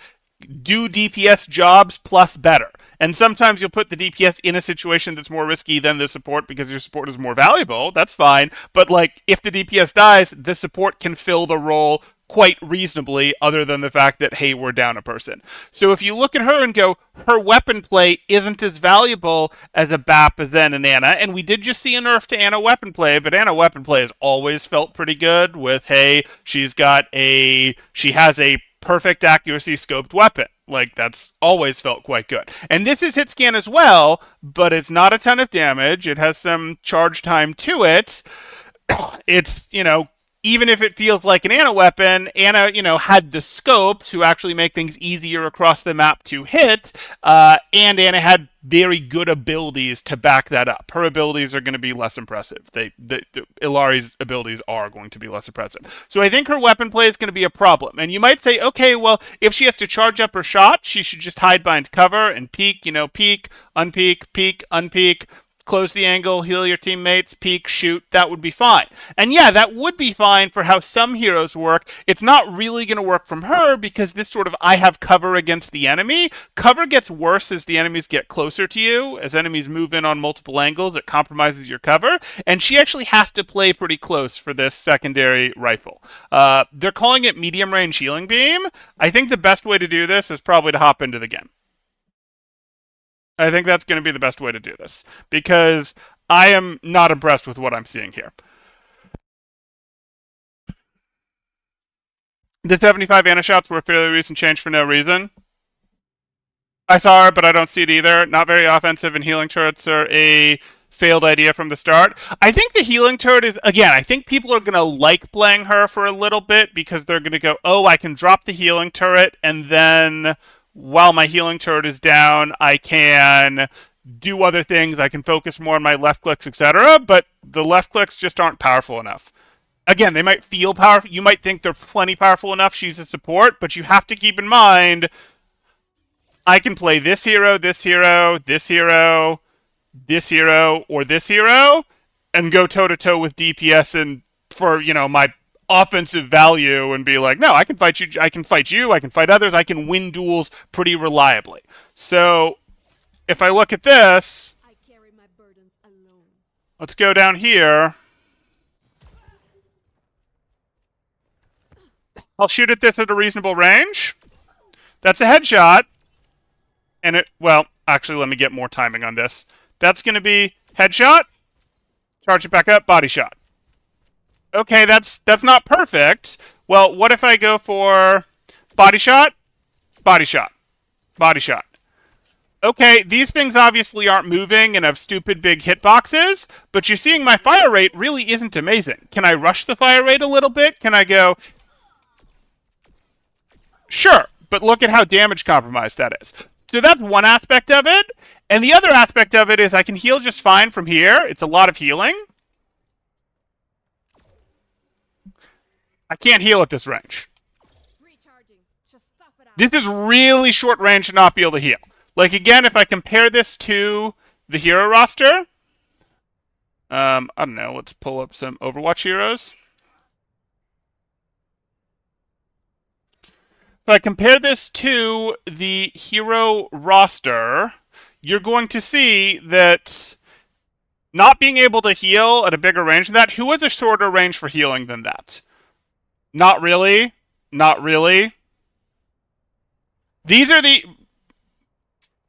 do DPS jobs plus better. And sometimes you'll put the DPS in a situation that's more risky than the support because your support is more valuable. That's fine. But like if the DPS dies, the support can fill the role quite reasonably, other than the fact that, hey, we're down a person. So if you look at her and go, her weapon play isn't as valuable as a Bap, a Zen, and Anna. And we did just see a nerf to Anna weapon play, but Anna weapon play has always felt pretty good with, hey, she has a perfect accuracy scoped weapon. Like, that's always felt quite good. And this is hit scan as well, but it's not a ton of damage. It has some charge time to it. It's, even if it feels like an Anna weapon, Anna, had the scopes to actually make things easier across the map to hit, and Anna had very good abilities to back that up. Her abilities are going to be less impressive. Illari's abilities are going to be less impressive. So I think her weapon play is going to be a problem. And you might say, okay, well, if she has to charge up her shot, she should just hide behind cover and peek, peek, unpeek, close the angle, heal your teammates, peek, shoot. That would be fine. And yeah, that would be fine for how some heroes work. It's not really going to work from her because this sort of I have cover against the enemy. Cover gets worse as the enemies get closer to you. As enemies move in on multiple angles, it compromises your cover. And she actually has to play pretty close for this secondary rifle. They're calling it medium range healing beam. I think the best way to do this is probably to hop into the game. I think that's going to be the best way to do this because I am not impressed with what I'm seeing here. The 75 Anna shots were a fairly recent change for no reason. I saw her, but I don't see it either. Not very offensive, and healing turrets are a failed idea from the start. I think the healing turret is, again, I think people are going to like playing her for a little bit because they're going to go, oh, I can drop the healing turret, and then while my healing turret is down, I can do other things. I can focus more on my left clicks, etc. But the left clicks just aren't powerful enough. Again, they might feel powerful. You might think they're plenty powerful enough. She's a support, but you have to keep in mind, I can play this hero, this hero, this hero, this hero, or this hero, and go toe-to-toe with DPS and for, my offensive value and be like, no, I can fight you, I can fight others, I can win duels pretty reliably. So if I look at this, let's go down here. I'll shoot at this at a reasonable range. That's a headshot. And actually, let me get more timing on this. That's going to be headshot, charge it back up, body shot. Okay, that's not perfect. Well, what if I go for body shot, body shot, body shot? Okay, these things obviously aren't moving and have stupid big hitboxes, but you're seeing my fire rate really isn't amazing. Can I rush the fire rate a little bit? Can I go? Sure, but look at how damage compromised that is. So that's one aspect of it. And the other aspect of it is I can heal just fine from here. It's a lot of healing. I can't heal at this range. This is really short range to not be able to heal. Like, again, if I compare this to the hero roster, I don't know, let's pull up some Overwatch heroes. If I compare this to the hero roster, you're going to see that not being able to heal at a bigger range than that, who has a shorter range for healing than that? Not really. Not really. These are the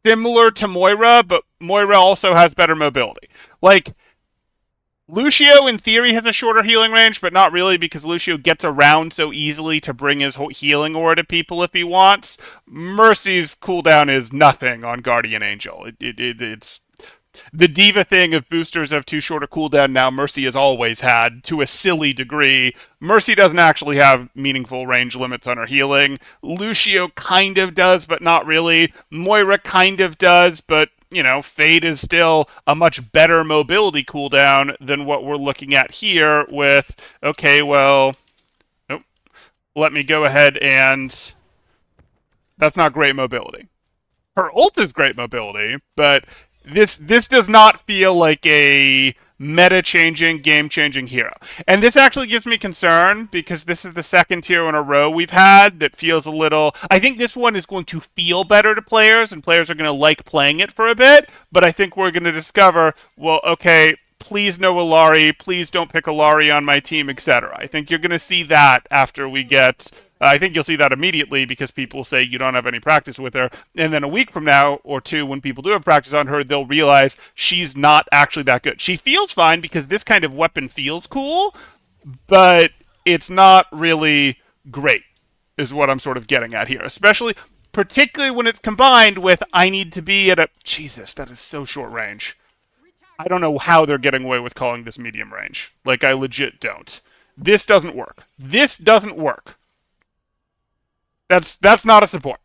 similar to Moira, but Moira also has better mobility. Like, Lucio, in theory, has a shorter healing range, but not really because Lucio gets around so easily to bring his healing aura to people if he wants. Mercy's cooldown is nothing on Guardian Angel. It's The diva thing of boosters have too short a cooldown now, Mercy has always had to a silly degree. Mercy doesn't actually have meaningful range limits on her healing. Lucio kind of does, but not really. Moira kind of does, but Fade is still a much better mobility cooldown than what we're looking at here with, okay, well, oh, let me go ahead and that's not great mobility. Her ult is great mobility, but this does not feel like a meta changing, game changing hero. And this actually gives me concern because this is the second hero in a row we've had that feels a little. I think this one is going to feel better to players, and players are going to like playing it for a bit. But I think we're going to discover, well, okay, please no Illari, please don't pick Illari on my team, etc. I think you're going to see that after we get. I think you'll see that immediately because people say you don't have any practice with her. And then a week from now or two, when people do have practice on her, they'll realize she's not actually that good. She feels fine because this kind of weapon feels cool, but it's not really great, is what I'm sort of getting at here. Especially, particularly when it's combined with I need to be at a. Jesus, that is so short range. I don't know how they're getting away with calling this medium range. Like, I legit don't. This doesn't work. This doesn't work. That's not a support.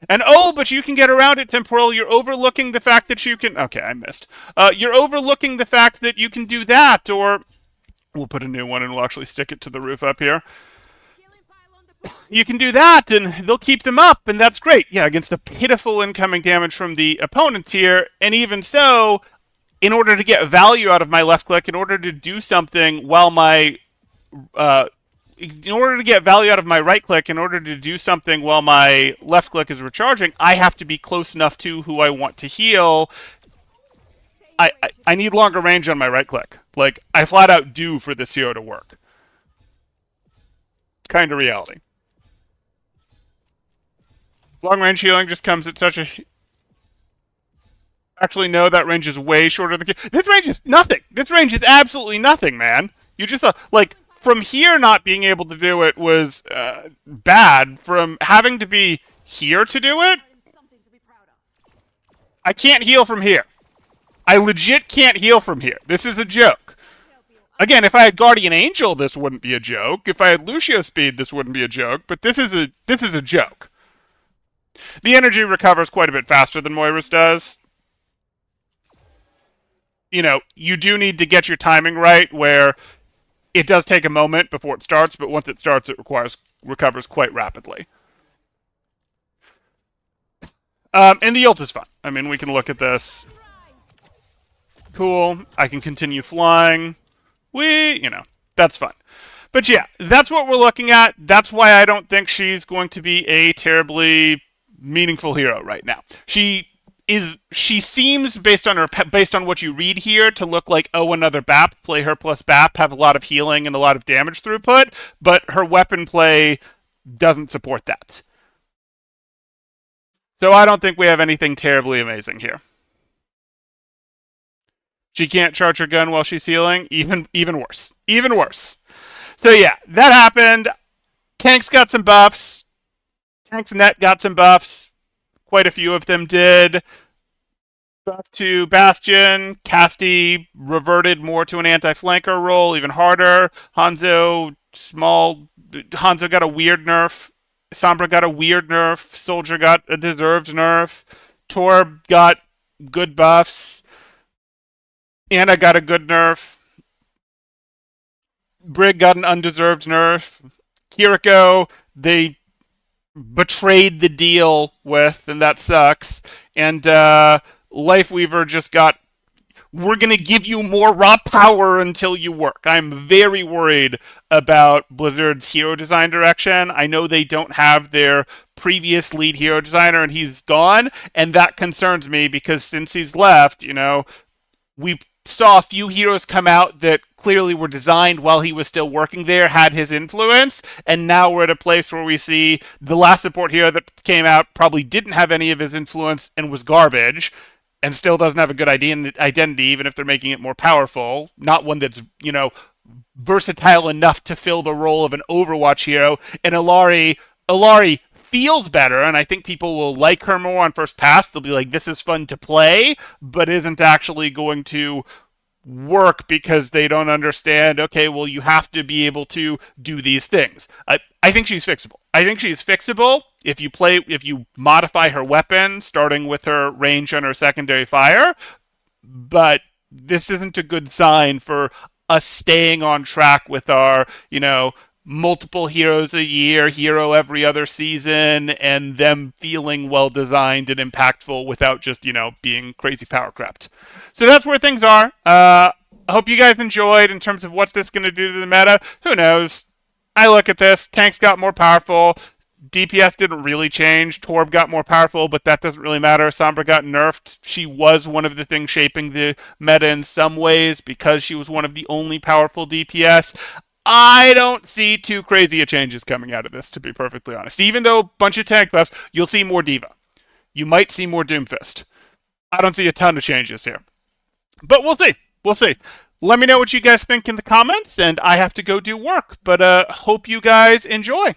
And oh, but you can get around it, Temporal. You're overlooking the fact that you can. Okay, I missed. You're overlooking the fact that you can do that, or we'll put a new one and we'll actually stick it to the roof up here. You can do that, and they'll keep them up, and that's great. Yeah, against the pitiful incoming damage from the opponents here, and even so, in order to get value out of my left click, in order to do something while my in order to get value out of my right click, in order to do something while my left click is recharging, I have to be close enough to who I want to heal. I need longer range on my right click. Like, I flat out do for this hero to work. Kind of reality. Long range healing just comes at such a. Actually, no, that range is way shorter than. This range is nothing. This range is absolutely nothing, man. You just like. From here, not being able to do it was bad. From having to be here to do it, I can't heal from here. I legit can't heal from here. This is a joke. Again, if I had Guardian Angel, this wouldn't be a joke. If I had Lucio Speed, this wouldn't be a joke. But this is a joke. The energy recovers quite a bit faster than Moira's does. You do need to get your timing right, where it does take a moment before it starts, but once it starts, it recovers quite rapidly. And the ult is fun. I mean, we can look at this. Cool. I can continue flying. That's fun. But yeah, that's what we're looking at. That's why I don't think she's going to be a terribly meaningful hero right now. She seems, based on what you read here, to look like, oh, another BAP, play her plus BAP, have a lot of healing and a lot of damage throughput, but her weapon play doesn't support that. So I don't think we have anything terribly amazing here. She can't charge her gun while she's healing. Even worse. Even worse. So yeah, that happened. Tank's got some buffs. Tank's net got some buffs. Quite a few of them did. Buff to Bastion. Casti reverted more to an anti-flanker role, even harder. Hanzo got a weird nerf. Sombra got a weird nerf. Soldier got a deserved nerf. Torb got good buffs. Anna got a good nerf. Brig got an undeserved nerf. Kiriko, they betrayed the deal with, and that sucks. And Lifeweaver just got, we're going to give you more raw power until you work. I'm very worried about Blizzard's hero design direction. I know they don't have their previous lead hero designer, and he's gone, and that concerns me because since he's left, we saw a few heroes come out that clearly were designed while he was still working there, had his influence, and now we're at a place where we see the last support hero that came out probably didn't have any of his influence and was garbage, and still doesn't have a good identity, even if they're making it more powerful. Not one that's, versatile enough to fill the role of an Overwatch hero. And Illari feels better, and I think people will like her more on first pass. They'll be like, this is fun to play, but isn't actually going to work because they don't understand, okay, well, you have to be able to do these things. I think she's fixable. I think she's fixable if you modify her weapon, starting with her range and her secondary fire, but this isn't a good sign for us staying on track with our, multiple heroes a year, hero every other season, and them feeling well designed and impactful without just, being crazy power crept. So that's where things are. I hope you guys enjoyed in terms of what's this going to do to the meta. Who knows? I look at this. Tanks got more powerful. DPS didn't really change. Torb got more powerful, but that doesn't really matter. Sombra got nerfed. She was one of the things shaping the meta in some ways because she was one of the only powerful DPS. I don't see too crazy a changes coming out of this, to be perfectly honest. Even though a bunch of tank buffs, you'll see more Diva. You might see more Doomfist. I don't see a ton of changes here. But we'll see. We'll see. Let me know what you guys think in the comments, and I have to go do work. But hope you guys enjoy.